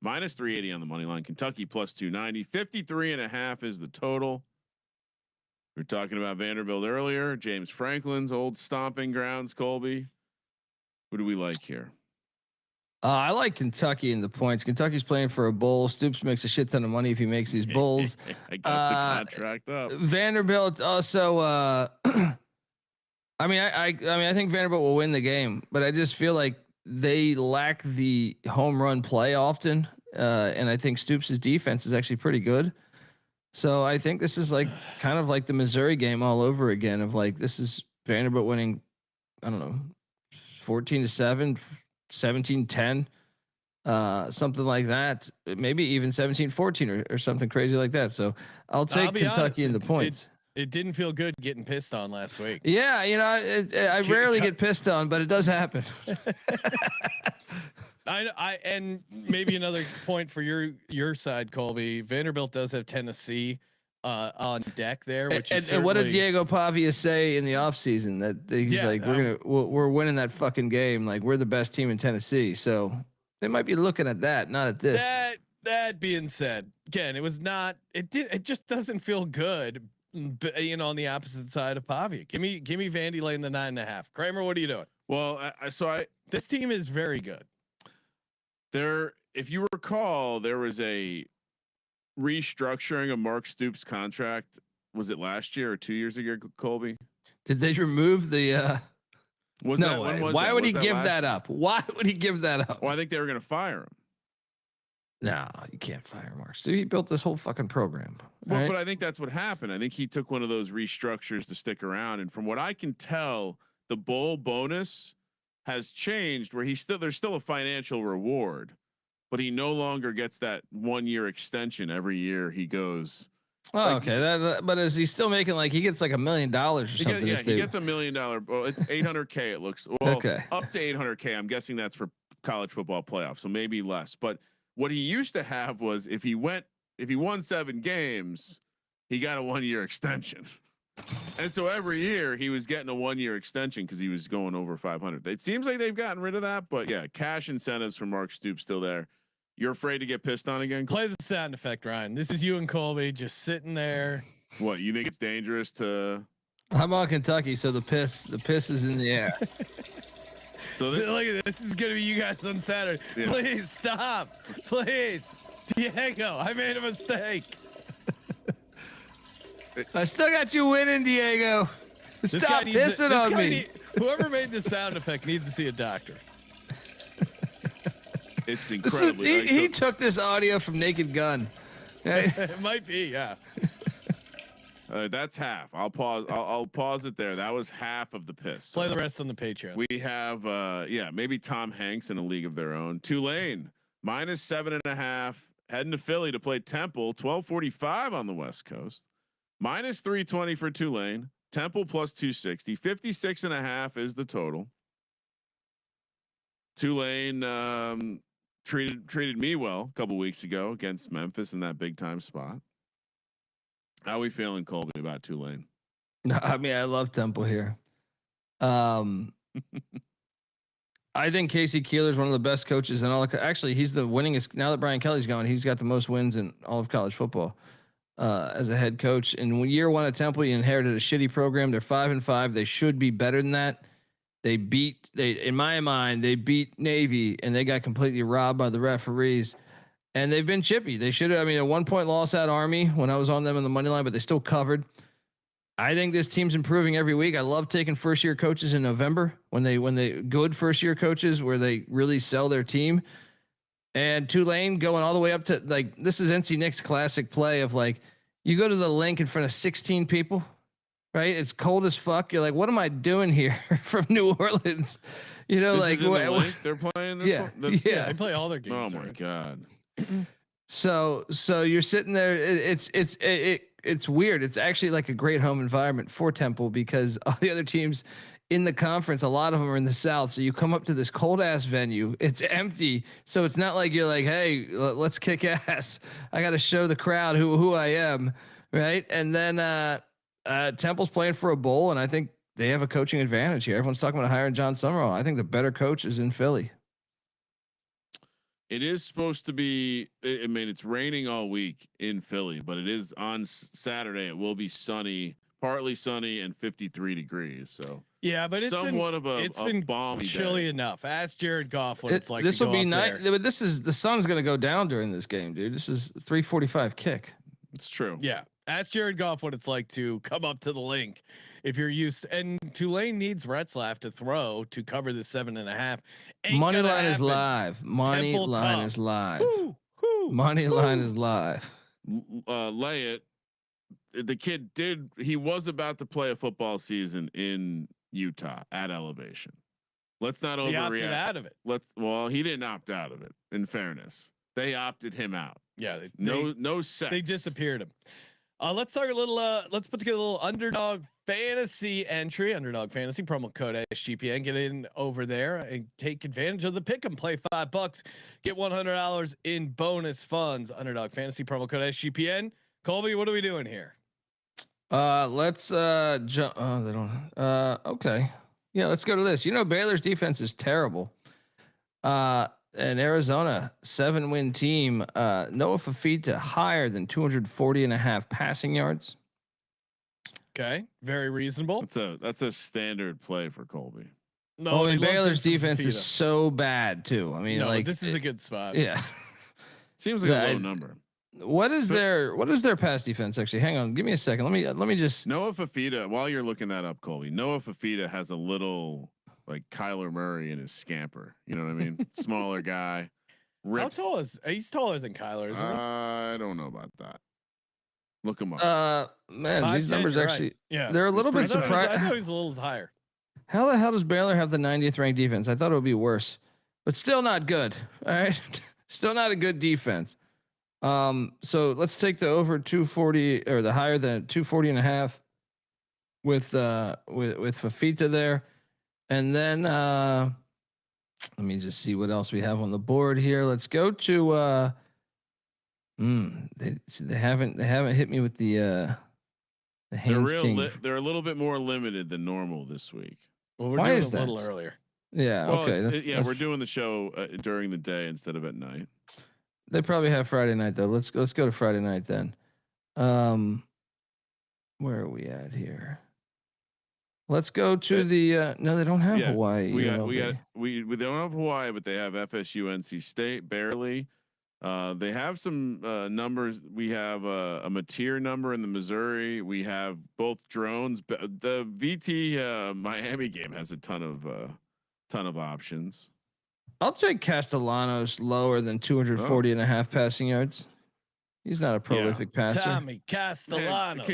minus 380 on the money line. Kentucky plus 290. 53.5 is the total. We were talking about Vanderbilt earlier. James Franklin's old stomping grounds, Colby. Who do we like here? I like Kentucky in the points. Kentucky's playing for a bowl. Stoops makes a shit ton of money if he makes these bowls. I got the contract up. Vanderbilt also. I mean, I think Vanderbilt will win the game, but I just feel like they lack the home run play often, and I think Stoops' defense is actually pretty good. So I think this is like kind of like the Missouri game all over again. Of like this is Vanderbilt winning, I don't know, 14-7. 17-10, something like that. Maybe even 17-14 or something crazy like that. So I'll take Kentucky in the points. It didn't feel good getting pissed on last week. Yeah, I rarely get pissed on, but it does happen. I and maybe another point for your side, Colby. Vanderbilt does have Tennessee on deck there, which is and what did Diego Pavia say in the offseason? That he's like, we're winning that fucking game. Like we're the best team in Tennessee. So they might be looking at that, not at this. That being said, again, it just doesn't feel good. On the opposite side of Pavia. Give me Vandy laying the 9.5. Kramer, what are you doing? Well, this team is very good. If you recall, there was a restructuring of Mark Stoops' contract. Was it last year or 2 years ago, Colby? Did they remove the? Why would he give that up? Why would he give that up? Well, I think they were going to fire him. No, you can't fire Mark. So he built this whole fucking program. Well, right? But I think that's what happened. I think he took one of those restructures to stick around. And from what I can tell, the bowl bonus has changed where there's still a financial reward, but he no longer gets that 1 year extension every year he goes. Oh, okay. But is he still making he gets like $1 million or something? He gets $1 million. Well, it's $800K. It looks okay. Up to $800K. I'm guessing that's for college football playoffs, so maybe less. But what he used to have was if he won 7 games, he got a 1 year extension. And so every year he was getting a 1 year extension because he was going over 500. It seems like they've gotten rid of that, but yeah, cash incentives for Mark Stoops still there. You're afraid to get pissed on again? Play the sound effect, Ryan. This is you and Colby just sitting there. What, you think it's dangerous to? I'm on Kentucky, so the piss is in the air. So look at this. This is gonna be you guys on Saturday. Yeah. Please stop. Please, Diego. I made a mistake. I still got you winning, Diego. Stop pissing on me. Whoever made this sound effect needs to see a doctor. It's incredibly. He took this audio from Naked Gun. It might be, yeah. That's half. I'll pause. I'll pause it there. That was half of the piss. Play the rest on the Patreon. We have, maybe Tom Hanks in a league of their own. Tulane minus 7.5, heading to Philly to play Temple. 12:45 on the West Coast. Minus 320 for Tulane. Temple plus 260. 56.5 is the total. Tulane treated me well a couple weeks ago against Memphis in that big time spot. How are we feeling, Colby, about Tulane? I mean, I love Temple here. I think Casey Keeler is one of the best coaches in all. Actually, he's the winningest now that Brian Kelly's gone. He's got the most wins in all of college football as a head coach. And when year one at Temple, he inherited a shitty program. They're 5-5. They should be better than that. In my mind, they beat Navy and they got completely robbed by the referees. And they've been chippy. They should have. I mean, a 1-point loss at Army when I was on them in the money line, but they still covered. I think this team's improving every week. I love taking first year coaches in November when they good first year coaches where they really sell their team. And Tulane going all the way up to this is NC Nick's classic play of you go to the link in front of 16 people, right? It's cold as fuck. You're like, what am I doing here from New Orleans? This is in the link? They're playing this one? Yeah. They play all their games. Oh my God. So you're sitting there. It's weird. It's actually like a great home environment for Temple because all the other teams in the conference, a lot of them are in the South. So you come up to this cold ass venue. It's empty. So it's not like you're like, hey, let's kick ass. I got to show the crowd who I am, right? And then Temple's playing for a bowl, and I think they have a coaching advantage here. Everyone's talking about hiring John Summerall. I think the better coach is in Philly. It is supposed to be. I mean, it's raining all week in Philly, but it is on Saturday. It will be sunny, partly sunny, and 53 degrees. So yeah, but it's somewhat been, of a balmy chilly day. enough. Ask Jared Goff what it's like. This to will go be up nice, there. but this is the sun's going to go down during this game, dude. This is 3:45 kick. It's true. Yeah. Ask Jared Goff what it's like to come up to the link if you're used to, and Tulane needs Retzlaff to throw to cover the 7.5. Money line is live. Money Temple line tough. is live. Money Line is live. Lay it. The kid he was about to play a football season in Utah at elevation. Let's not He overreact. opted out of it. Well, he didn't opt out of it. In fairness, they opted him out. Yeah. No sex. They disappeared him. Let's talk a little. Let's put together a little Underdog fantasy entry. Underdog fantasy promo code SGPN. Get in over there and take advantage of the pick and play $5. Get $100 in bonus funds. Underdog fantasy promo code SGPN. Colby, what are we doing here? Let's jump. Oh, they don't. Okay. Yeah, let's go to this. You know, Baylor's defense is terrible. And Arizona 7-win team. Noah Fafita higher than 240.5 passing yards. Okay, very reasonable. That's a standard play for Colby. No, and Baylor's defense is so bad too. I mean, no, like this is a good spot. Yeah. Seems like a low number. What is their pass defense actually? Hang on, give me a second. Let me just. Noah Fafita. While you're looking that up, Colby, Noah Fafita has a little like Kyler Murray in his scamper. You know what I mean? Smaller guy. How tall is he's taller than Kyler? Isn't he? I don't know about that. Look him up. Man, 5'10", these numbers you're actually. right. Yeah, they're a little bit I surprised. thought he was a little higher. How the hell does Baylor have the 90th ranked defense? I thought it would be worse, but still not good. All right, still not a good defense. So let's take the over 240 or the higher than 240.5 with Fafita there, and then let me just see what else we have on the board here. Let's go to they haven't hit me with the Haynes King. They're a little bit more limited than normal this week. Well, we're Why doing is a that? little earlier. Yeah. Well, Okay. we're doing the show during the day instead of at night. They probably have Friday night though. Let's go to Friday night then. Where are we at here? Let's go to the. No, they don't have Hawaii. We don't have Hawaii, but they have FSU, NC State barely. They have some numbers. We have a Mateer number in the Missouri. We have both drones. The VT Miami game has a ton of options. I'll take Castellanos lower than 240.5 passing yards. He's not a prolific passer. Tommy Castellanos.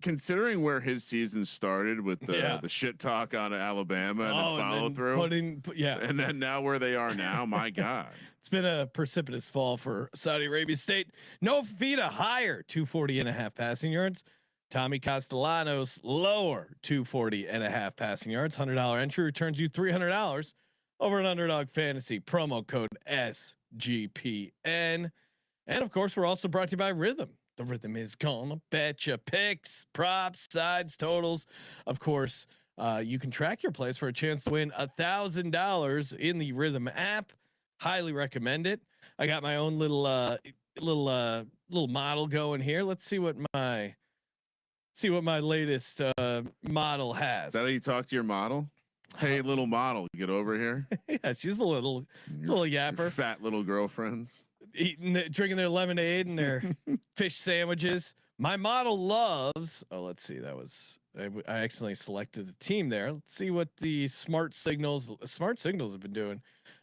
Considering where his season started with the shit talk on Alabama and then follow through, and then now where they are now, my God, it's been a precipitous fall for Saudi Arabia State. No Fafita higher 240.5 passing yards. Tommy Castellanos lower 240.5 passing yards. $100 entry returns you $300 over an Underdog Fantasy promo code SGPN. And of course, we're also brought to you by Rhythm. The Rhythm is gonna bet you picks, props, sides, totals. Of course, you can track your plays for a chance to win $1,000 in the Rhythm app. Highly recommend it. I got my own little model going here. Let's see what my latest model has. Is that how you talk to your model? Hey, little model, get over here. Yeah, she's a little yapper. Your fat little girlfriends drinking their lemonade and their fish sandwiches. My model loves. Oh, let's see. That was I accidentally selected a team there. Let's see what the Smart Signals have been doing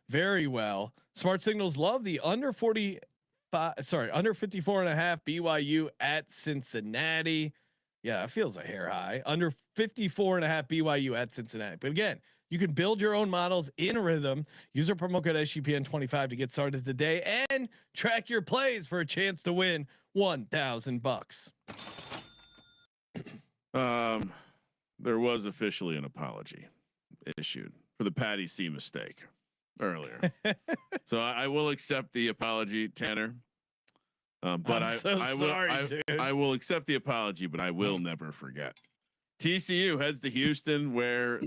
very well. Smart Signals love the under 54.5 BYU at Cincinnati. Yeah, it feels a hair high. Under 54.5 BYU at Cincinnati. But again, You can build your own models in Rhythm. Use our promo code SGPN25 to get started today and track your plays for a chance to win $1,000. There was officially an apology issued for the Patty C mistake earlier. So I will accept the apology, Tanner. But I will accept the apology, but I will never forget. TCU heads to Houston, where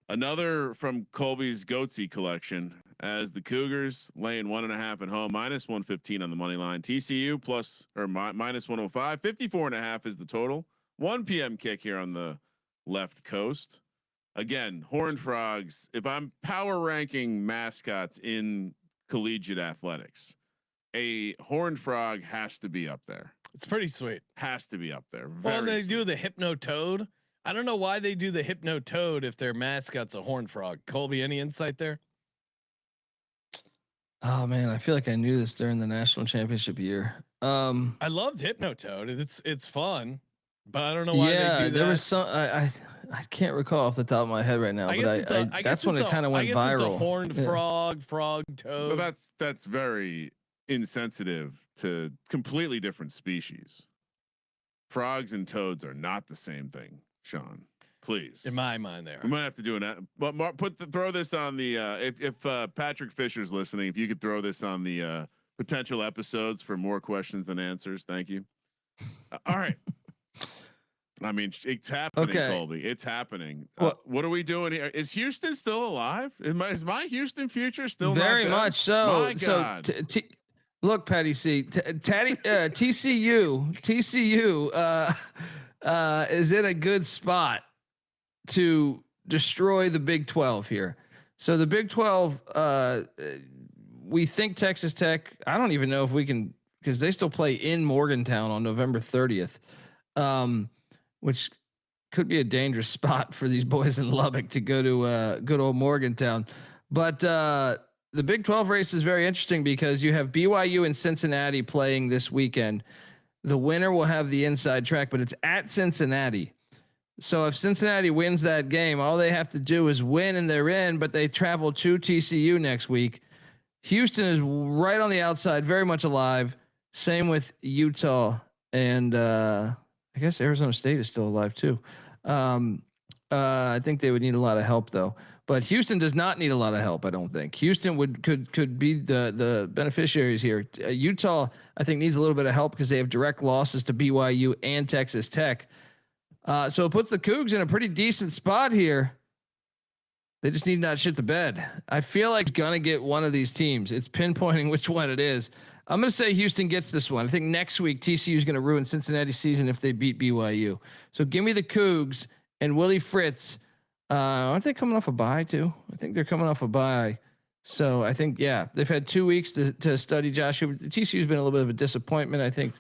another from Colby's Goatsy collection, as the Cougars laying 1.5 at home, -115 on the money line. TCU plus or -105, 54.5 is the total. 1 p.m. kick here on the left coast. Again, Horned Frogs. If I'm power ranking mascots in collegiate athletics, a Horned Frog has to be up there. It's pretty sweet. Has to be up there. Well, they do the Hypno Toad. I don't know why they do the Hypno Toad if their mascot's a Horned Frog. Colby, any insight there? Oh man, I feel like I knew this during the national championship year. I loved Hypno Toad. It's fun, but I don't know why they do that. There was some I can't recall off the top of my head right now. I guess that's when it kind of went viral. It's a horned frog, toad. Well, that's very insensitive to completely different species. Frogs and toads are not the same thing, Sean. Please, in my mind, there we might have to do an. But Mark, throw this on the. If Patrick Fisher's listening, if you could throw this on the potential episodes for more questions than answers, thank you. All right. I mean, it's happening, okay. Colby. It's happening. What are we doing here? Is Houston still alive? Is my Houston future still very not much so? My God. So look, Patty C, TCU is in a good spot to destroy the Big 12 here. So the Big 12, we think Texas Tech. I don't even know if we can, because they still play in Morgantown on November 30th. Which could be a dangerous spot for these boys in Lubbock to go to good old Morgantown. But the Big 12 race is very interesting because you have BYU and Cincinnati playing this weekend. The winner will have the inside track, but it's at Cincinnati. So if Cincinnati wins that game, all they have to do is win and they're in, but they travel to TCU next week. Houston is right on the outside, very much alive. Same with Utah and I guess Arizona State is still alive too. I think they would need a lot of help though. But Houston does not need a lot of help. I don't think Houston could be the beneficiaries here. Utah, I think, needs a little bit of help because they have direct losses to BYU and Texas Tech. So it puts the Cougs in a pretty decent spot here. They just need not shit the bed. I feel like it's gonna get one of these teams. It's pinpointing which one it is. I'm going to say Houston gets this one. I think next week TCU is going to ruin Cincinnati's season if they beat BYU. So give me the Cougs and Willie Fritz. Aren't they coming off a bye too? I think they're coming off a bye. So I think, yeah, they've had 2 weeks to study Josh Hoover. TCU has been a little bit of a disappointment, I think,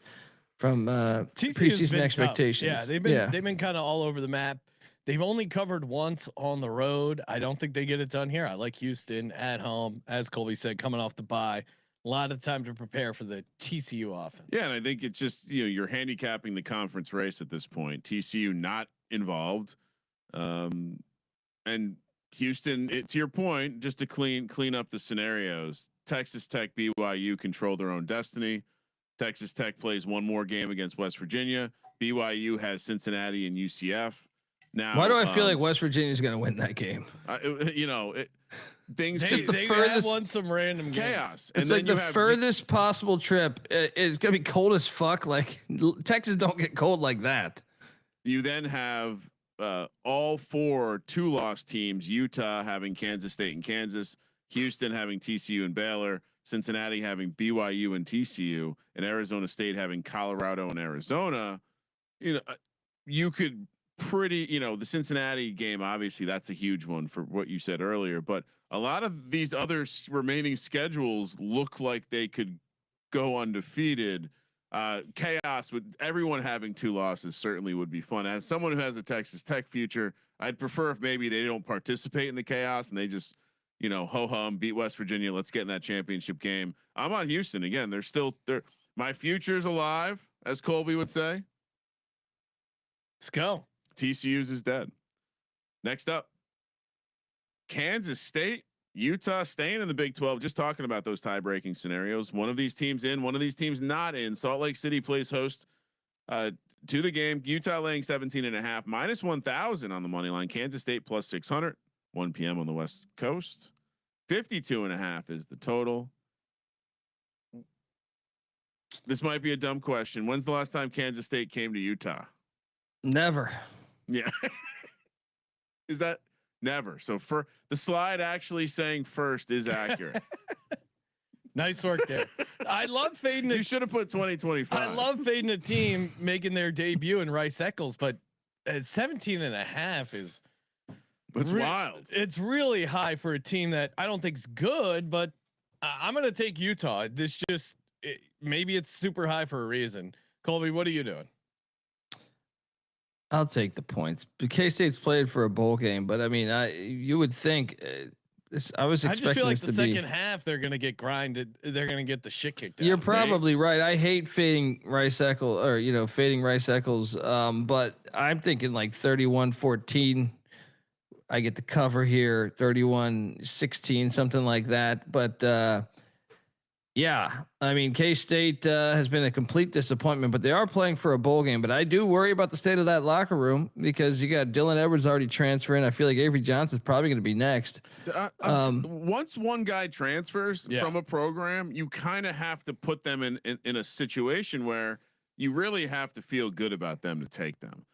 from preseason expectations. Tough. Yeah, they've been kind of all over the map. They've only covered once on the road. I don't think they get it done here. I like Houston at home, as Colby said, coming off the bye. A lot of time to prepare for the TCU offense. Yeah, and I think it's just, you're handicapping the conference race at this point. TCU not involved, and Houston. To your point, just to clean up the scenarios. Texas Tech, BYU control their own destiny. Texas Tech plays one more game against West Virginia. BYU has Cincinnati and UCF. Now, why do I feel like West Virginia is going to win that game? Things just the furthest won some random chaos. It's like the furthest possible trip. It's gonna be cold as fuck. Like Texas don't get cold like that. You then have all 4 2-loss teams: Utah having Kansas State and Kansas, Houston having TCU and Baylor, Cincinnati having BYU and TCU, and Arizona State having Colorado and Arizona. You could the Cincinnati game, obviously that's a huge one for what you said earlier, but a lot of these other remaining schedules look like they could go undefeated. Chaos with everyone having 2 losses certainly would be fun. As someone who has a Texas Tech future, I'd prefer if maybe they don't participate in the chaos and they just, ho hum, beat West Virginia. Let's get in that championship game. I'm on Houston again. They're still there. My future's alive, as Colby would say. Let's go. TCU's is dead. Next up, Kansas State, Utah staying in the Big 12. Just talking about those tie-breaking scenarios. One of these teams in, one of these teams not in. Salt Lake City plays host to the game. Utah laying 17.5, minus 1,000 on the money line. Kansas State plus 600. 1 p.m. on the West Coast. 52.5 is the total. This might be a dumb question. When's the last time Kansas State came to Utah? Never. Yeah. Is that never? So for the slide actually saying first is accurate. Nice work there. I love fading. You should have put 2025. I love fading a team making their debut in Rice Eccles, but 17.5 is wild. It's really high for a team that I don't think's good, but I'm going to take Utah. Maybe it's super high for a reason. Colby, what are you doing? I'll take the points. K-State's played for a bowl game, but I mean, you would think I was expecting. I just feel like the second half they're going to get grinded. They're going to get the shit kicked out. You're probably right. I hate fading Rice Eccles fading Rice Eccles. But I'm thinking like 31-14. I get the cover here, 31-16, something like that. But yeah, I mean, K-State has been a complete disappointment, but they are playing for a bowl game. But I do worry about the state of that locker room because you got Dylan Edwards already transferring. I feel like Avery Johnson's probably going to be next. Once one guy transfers from a program, you kind of have to put them in a situation where you really have to feel good about them to take them.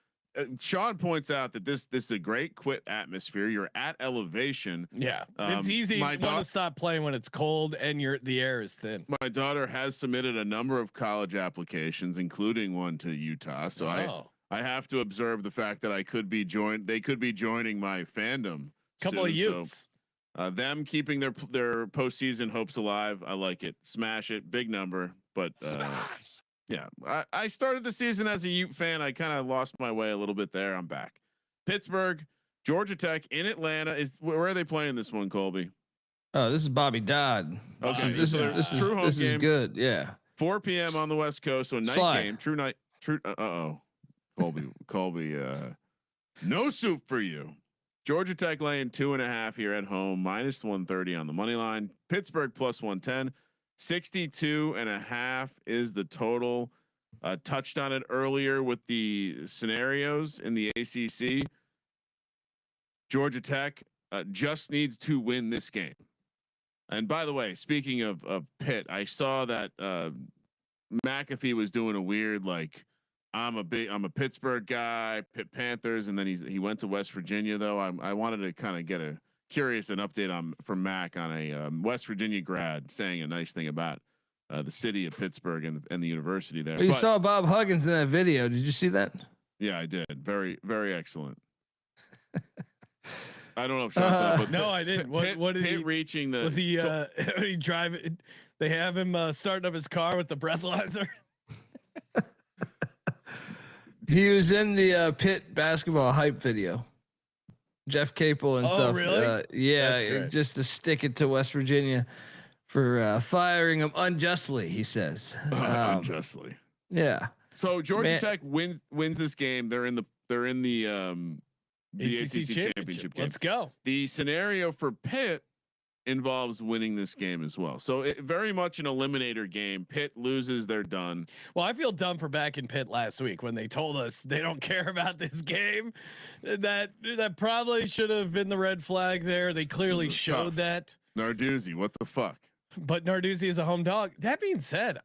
Sean points out that this is a great quit atmosphere. You're at elevation. Yeah, it's easy to stop playing when it's cold and the air is thin. My daughter has submitted a number of college applications, including one to Utah. So I have to observe the fact that they could be joining my fandom. Couple of Utes. So, them keeping their postseason hopes alive. I like it. Smash it. Big number, but. Yeah, I started the season as a Ute fan. I kind of lost my way a little bit there. I'm back. Pittsburgh, Georgia Tech in Atlanta. Where are they playing this one, Colby? Oh, this is Bobby Dodd. Okay, this is good. Yeah. 4 p.m. on the West Coast, so night game. True night. Colby. No soup for you. Georgia Tech laying 2.5 here at home, minus 130 on the money line. Pittsburgh plus 110. 62.5 is the total. Touched on it earlier with the scenarios in the ACC. Georgia Tech just needs to win this game. And by the way, speaking of Pitt, I saw that McAfee was doing a weird I'm a Pittsburgh guy, Pitt Panthers, and then he went to West Virginia though. I wanted to kind of get an update from Mac on a West Virginia grad saying a nice thing about the city of Pittsburgh and the university there. You saw Bob Huggins in that video. Did you see that? Yeah, I did. Very, very excellent. I don't know if Sean's but no, I didn't. What is he reaching the? Was he driving? They have him starting up his car with the breathalyzer. He was in the Pitt basketball hype video. Jeff Capel and stuff. Really? Yeah, just to stick it to West Virginia for firing him unjustly, he says. Unjustly. Yeah. So Georgia Tech wins this game. They're in the ACC championship game. Let's go. The scenario for Pitt involves winning this game as well. So it very much an eliminator game. Pitt loses, they're done. Well, I feel dumb for back in Pitt last week when they told us they don't care about this game. That probably should have been the red flag there. They clearly showed that. Narduzzi, what the fuck? But Narduzzi is a home dog. That being said,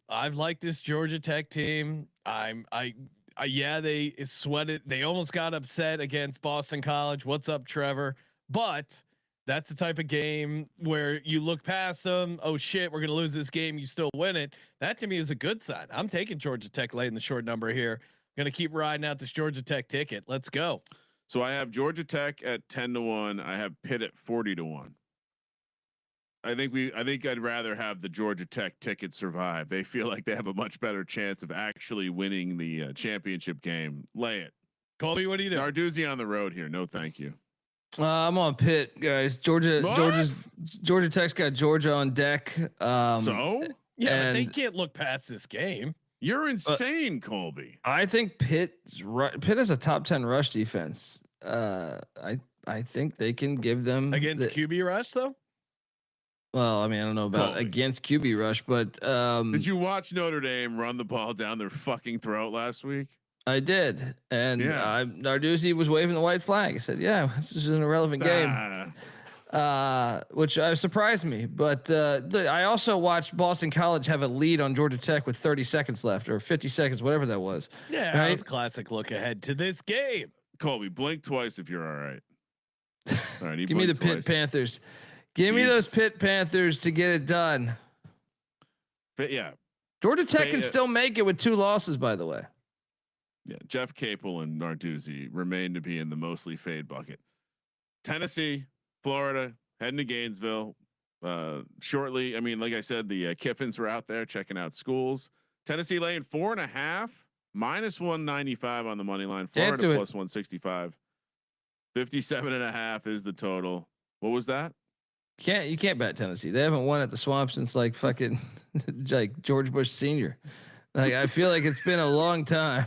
I've liked this Georgia Tech team. They sweated. They almost got upset against Boston College. What's up, Trevor? But that's the type of game where you look past them. Oh shit, we're going to lose this game. You still win it. That to me is a good sign. I'm taking Georgia Tech late in the short number here. Going to keep riding out this Georgia Tech ticket. Let's go. So I have Georgia Tech at 10-1. I have Pitt at 40-1. I think I'd rather have the Georgia Tech ticket survive. They feel like they have a much better chance of actually winning the championship game. Lay it. Colby, what do you do? Narduzzi on the road here. No, thank you. I'm on Pitt, guys. Georgia Tech's got Georgia on deck. But they can't look past this game. You're insane, Colby. I think Pitt has a top 10 rush defense. I I think they can give them Against QB rush though. well, I mean, I don't know about Colby. against QB rush, but Did you watch Notre Dame run the ball down their fucking throat last week? I did, and Yeah. Narduzzi was waving the white flag. I said, "Yeah, this is an irrelevant game," which surprised me. But I also watched Boston College have a lead on Georgia Tech with 30 seconds left, or 50 seconds, whatever that was. Yeah, Right? that was classic look ahead to this game. Colby, blink twice if you're all right. All right, Give me the Pitt Panthers. Give me those Pitt Panthers to get it done. But yeah, Georgia Tech can still make it with 2 losses, by the way. yeah. Jeff Capel and Narduzzi remain to be in the mostly fade bucket. Tennessee, Florida, heading to Gainesville shortly. I mean, like I said, the Kiffins were out there checking out schools. Tennessee laying 4.5, minus 195 on the money line. Florida plus 165. 57.5 is the total. What was that? You can't bet Tennessee. They haven't won at the Swamp since like fucking like George Bush Sr. Like I feel like it's been a long time.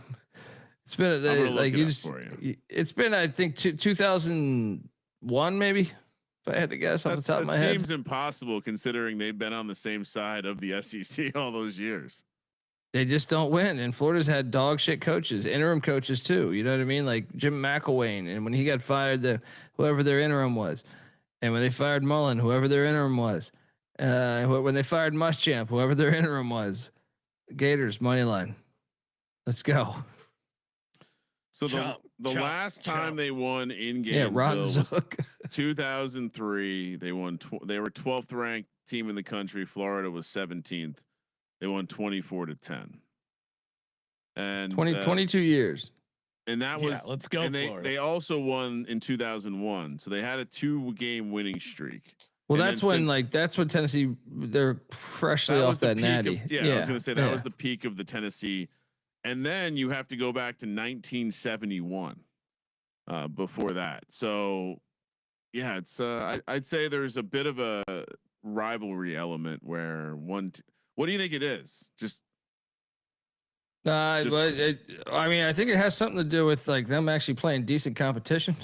It's been like it's been I think 2001 maybe if I had to guess off the top of my head. Seems impossible considering they've been on the same side of the SEC all those years. They just don't win, and Florida's had dog shit coaches, interim coaches too. You know what I mean? Like Jim McElwain, and when he got fired, whoever their interim was. And when they fired Mullen, whoever their interim was, when they fired Muschamp, whoever their interim was, Gators money line. Let's go. So the last time they won in Gainesville was 2003. They won. They were 12th ranked team in the country. Florida was 17th. They won 24-10. And 22 years. And that was let's go. And Florida. they also won in 2001, so they had a 2-game winning streak. Well, and that's when Tennessee they're freshly off that natty. I was gonna say that was the peak of the Tennessee, and then you have to go back to 1971 before that. So yeah, it's I'd say there's a bit of a rivalry element where what do you think it is? I mean, I think it has something to do with like them actually playing decent competition.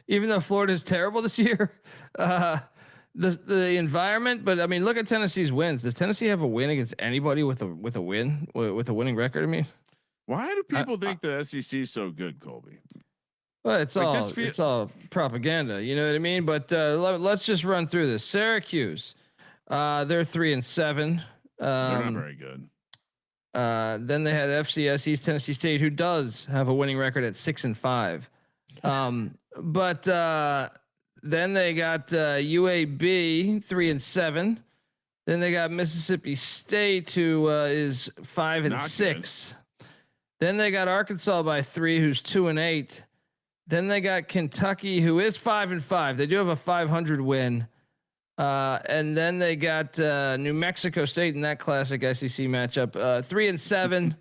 Even though Florida is terrible this year, the environment. But I mean, look at Tennessee's wins. Does Tennessee have a win against anybody with a winning record? I mean, why do people think the SEC is so good, Colby? Well, it's all propaganda. You know what I mean? But let's just run through this. Syracuse, they're 3-7. They're not very good. Then they had FCS East Tennessee State, who does have a winning record at 6-5. But then they got UAB 3-7. Then they got Mississippi State, who is 5-6. Then they got Arkansas by 3, who's 2-8. Then they got Kentucky, who is 5-5. They do have a 500 win. And then they got New Mexico State in that classic SEC matchup, 3-7.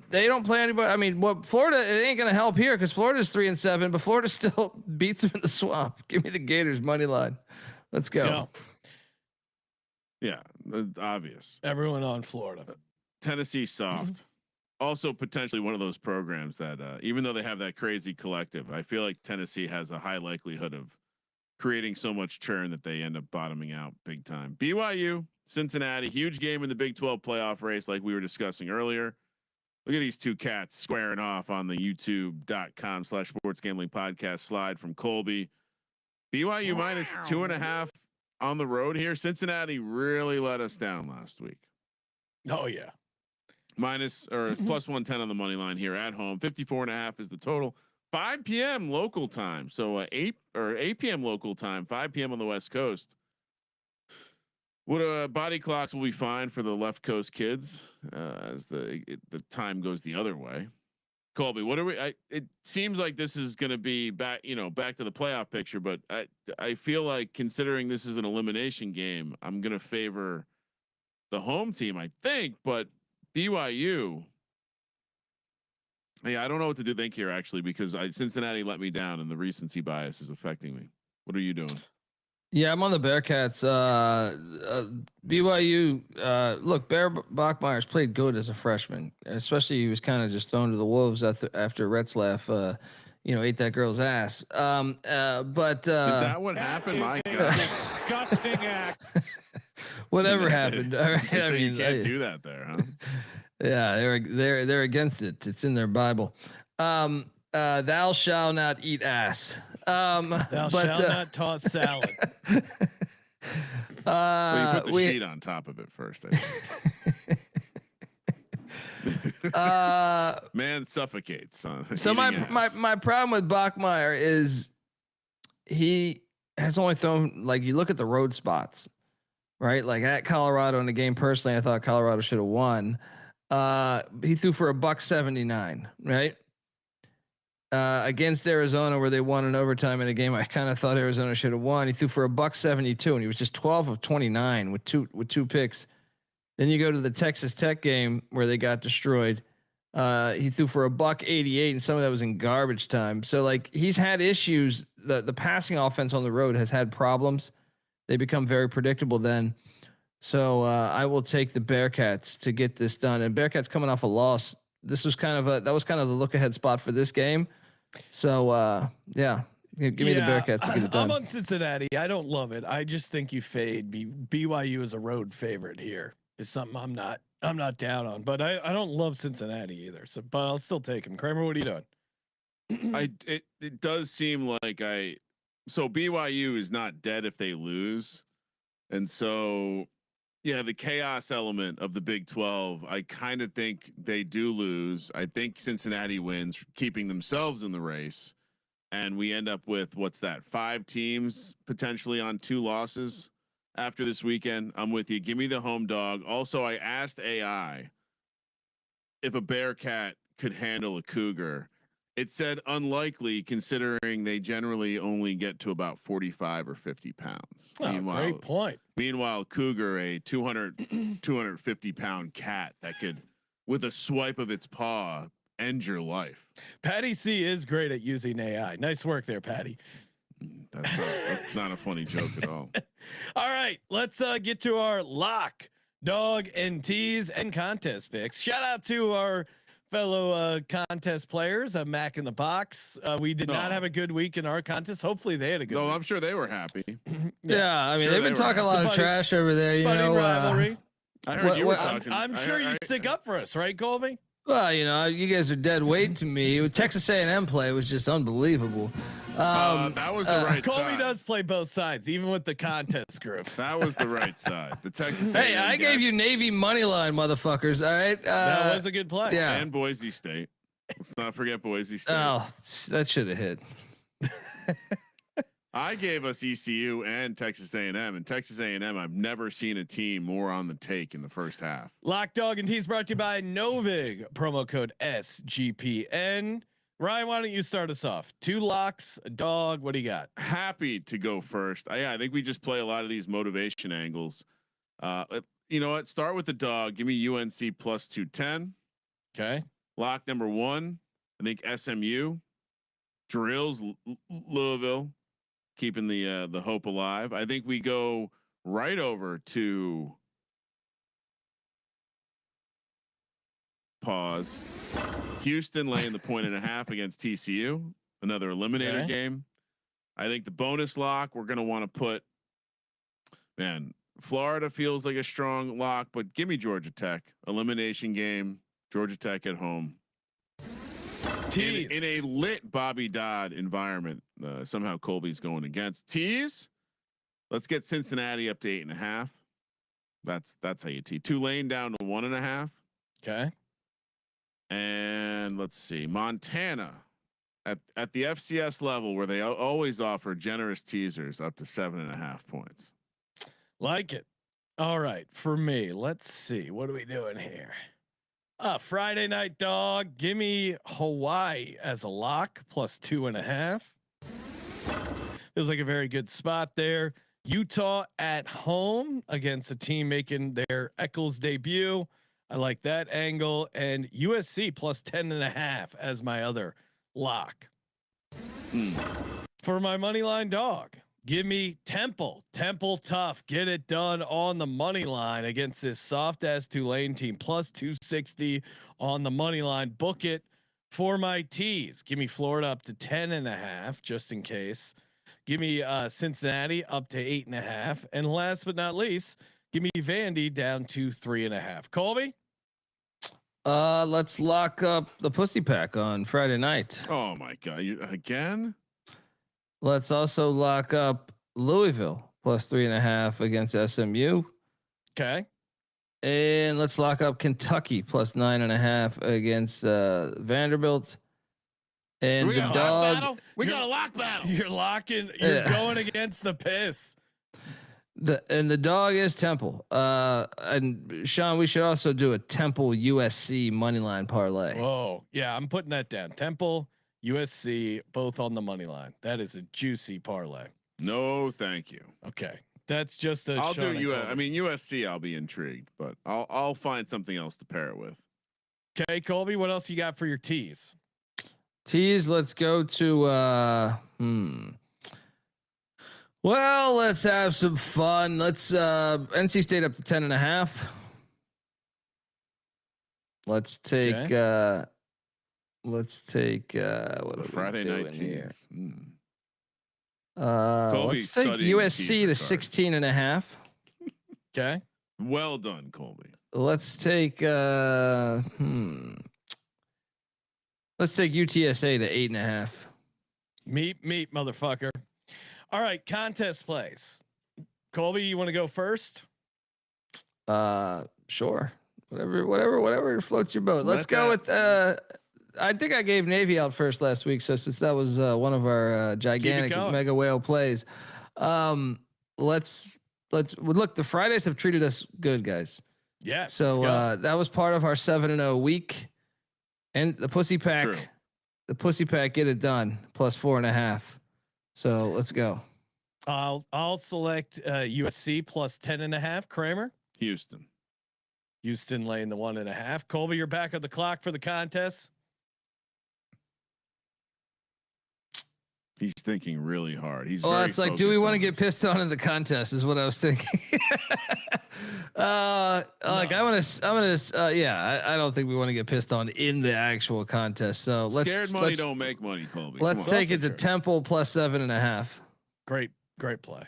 They don't play anybody. I mean, Florida, it ain't gonna help here because Florida's 3-7, but Florida still beats them in the Swamp. Give me the Gators money line. Let's go. Yeah, obvious. Everyone on Florida. Tennessee soft. Also potentially one of those programs that even though they have that crazy collective, I feel like Tennessee has a high likelihood of creating so much churn that they end up bottoming out big time. BYU, Cincinnati, huge game in the Big 12 playoff race, like we were discussing earlier. Look at these two cats squaring off on the youtube.com/sportsgamblingpodcast slide from Colby. BYU minus 2.5 on the road here. Cincinnati really let us down last week. Oh yeah. Minus or plus 110 on the money line here at home. 54.5 is the total. 5 p.m. local time. So 8 p.m. local time, 5 p.m. on the West Coast. What body clocks will be fine for the left coast kids as the time goes the other way. Colby, what are we? It seems like this is going to be back to the playoff picture, but I feel like considering this is an elimination game, I'm going to favor the home team, I think, but BYU. Hey, I don't know what to think here actually because Cincinnati let me down and the recency bias is affecting me. What are you doing? Yeah, I'm on the Bearcats. BYU. Look, Bear Bachmeier's played good as a freshman, especially he was kind of just thrown to the wolves after Retzlaff ate that girl's ass. But is that what happened? My God. Disgusting act. whatever happened. All right. They say you can't do that there, huh? Yeah, they're against it. It's in their Bible. Thou shalt not eat ass. Thou shalt not toss salad. Well, you put the sheet on top of it first. I think. Man suffocates. So my problem with Bachmeier is he has only thrown, like, you look at the road spots, right? Like at Colorado in the game, personally, I thought Colorado should have won. He threw for $179, right? Against Arizona, where they won in overtime in a game I kind of thought Arizona should have won. He threw for $172, and he was just 12 of 29 with two picks. Then you go to the Texas Tech game where they got destroyed. He threw for $188, and some of that was in garbage time. So, like, he's had issues. The passing offense on the road has had problems. They become very predictable then. So I will take the Bearcats to get this done. And Bearcats coming off a loss. This was kind of the look ahead spot for this game. So yeah, give me the Bearcats to get it done. I'm on Cincinnati. I don't love it. I just think you fade. BYU is a road favorite here. Is something I'm not down on, but I don't love Cincinnati either. So, but I'll still take him. Kramer, what are you doing? It does seem like so BYU is not dead if they lose, and so yeah, the chaos element of the Big 12, I kind of think they do lose. I think Cincinnati wins, keeping themselves in the race, and we end up with 5 teams potentially on 2 losses after this weekend. I'm with you. Give me the home dog. Also, I asked AI if a Bearcat could handle a Cougar. It said unlikely, considering they generally only get to about 45 or 50 pounds. Oh, great point. Meanwhile, Cougar, a 250 pound cat that could, with a swipe of its paw, end your life. Patty C is great at using AI. Nice work there, Patty. That's not a funny joke at all. All right, let's get to our lock, dog, and tease and contest picks. Shout out to our fellow contest players, Mac in the Box. We did not have a good week in our contest. Hopefully they had a good week. I'm sure they were happy. Yeah, I mean, Sure they've been talking a lot of trash over there. You know, rivalry. I heard you were talking. I'm sure you stick up for us, right, Colby? Well, you guys are dead weight to me. Texas A&M play was just unbelievable. That was the right Colby side. does play both sides, even with the contest groups. That was the right side. The Texas. Hey, I gave you Navy money line, motherfuckers. All right, that was a good play. Yeah, and Boise State. Let's not forget Boise State. Oh, that should have hit. I gave us ECU and Texas A&M, and Texas A&M. I've never seen a team more on the take in the first half. Lock, dog, and tease brought to you by Novig. Promo code SGPN. Ryan, why don't you start us off? 2 locks, a dog. What do you got? Happy to go first. I think we just play a lot of these motivation angles. You know what? Start with the dog. Give me UNC plus 210. Okay. Lock number 1. I think SMU drills Louisville, keeping the hope alive. I think we go right over to pause. Houston laying the 1.5 against TCU, another eliminator game. I think the bonus lock we're going to want to put, Florida feels like a strong lock, but give me Georgia Tech, elimination game, Georgia Tech at home. In a lit Bobby Dodd environment. Somehow Colby's going against. Tease. Let's get Cincinnati up to 8.5. That's how you tease. Tulane down to 1.5. Okay. And let's see, Montana at the FCS level, where they always offer generous teasers, up to 7.5 points. Like it. All right, for me, let's see. What are we doing here? Friday night dog. Give me Hawaii as a lock plus 2.5. Feels like a very good spot there. Utah at home against a team making their Eccles debut. I like that angle, and USC plus 10.5 as my other lock. For my money line dog, give me Temple tough. Get it done on the money line against this soft ass Tulane team plus 260 on the money line. Book it For my tees, give me Florida up to 10.5, just in case. Give me Cincinnati up to 8.5, and last but not least, give me Vandy down to 3.5. Colby, Let's lock up the Pussy Pack on Friday night. Oh my God! You again? Let's also lock up Louisville plus 3.5 against SMU. okay. And let's lock up Kentucky plus 9.5 against Vanderbilt. And We the got a lock dog. battle. We got a lock battle. You're locking. You're Yeah. going against the piss. The dog is Temple. And Sean, we should also do a Temple USC moneyline parlay. Whoa, yeah, I'm putting that down. Temple, USC, both on the money line. That is a juicy parlay. No, thank you. Okay, that's just a. I'll Sean do and you. Colby. I mean USC. I'll be intrigued, but I'll find something else to pair it with. Okay, Colby, what else you got for your teas? Tease, let's go to well, let's have some fun. Let's NC State up to 10.5. Let's take Okay. what are Friday we doing night here? teas. Mm. Let's take studying USC to teaser cards. 16.5. Okay, Well done, Colby. Let's take let's take UTSA to 8.5. meat, motherfucker. All right, contest plays. Colby, you want to go first? Sure. Whatever floats your boat. Let's go with I think I gave Navy out first last week, so since that was one of our gigantic going. mega whale plays, let's look. The Fridays have treated us good, guys. Yeah. So that was part of our 7-0 week, and the Pussy true. Pack, get it done plus 4.5. So let's go. I'll select USC plus 10.5. Kramer, Houston. Houston laying the 1.5. Colby, you're back on the clock for the contest. He's thinking really hard. He's Well, very it's like, do we focused want to on get this. pissed on in the contest? Is what I was thinking. Like I don't think we want to get pissed on in the actual contest. So Scared money don't make money, Colby. Let's Come on. take it to true. Temple plus 7.5. Great play.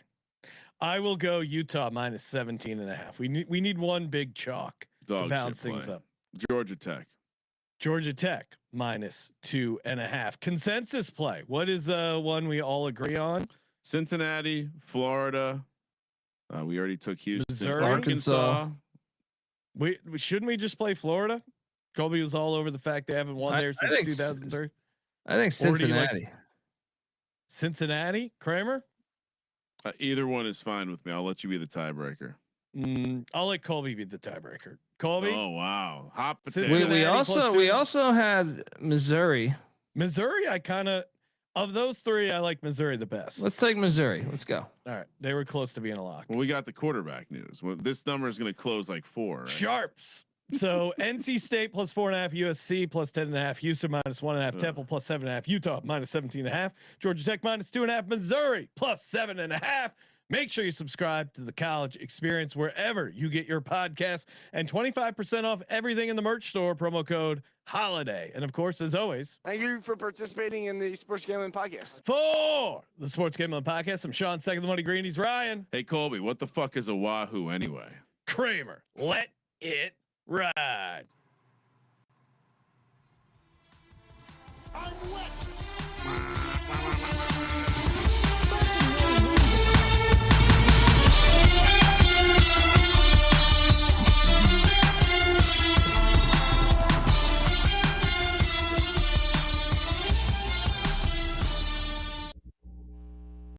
I will go Utah minus 17.5. We need one big chalk Dog to balance shit things play. up. Georgia Tech. Georgia Tech minus 2.5. Consensus play. What is one we all agree on? Cincinnati, Florida. We already took Houston. Missouri? Arkansas. We shouldn't we just play Florida? Colby was all over the fact they haven't won there since think 2003. I think Or do you like- Cincinnati. Cincinnati, Kramer. Either one is fine with me. I'll let you be the tiebreaker. I'll let Colby be the tiebreaker. Colby, Oh wow, hot potato. Cincinnati. We plus also had Missouri. Missouri. I kind of those three, I like Missouri the best. Let's take Missouri. Let's go. All right, they were close to being a lock. Well, we got the quarterback news. Well, this number is going to close like 4. Right? Sharps. So NC State plus 4.5, USC plus 10.5, Houston minus 1.5, Temple plus 7.5, Utah minus 17.5, Georgia Tech minus 2.5, Missouri plus 7.5. Make sure you subscribe to the College Experience wherever you get your podcasts, and 25% off everything in the merch store. Promo code HOLIDAY. And of course, as always, Thank you for participating in the Sports Gambling Podcast. for the Sports Gambling Podcast, I'm Sean, second the money green. He's Ryan. Hey Colby, what the fuck is a wahoo anyway? Kramer. Let it ride. I'm wet.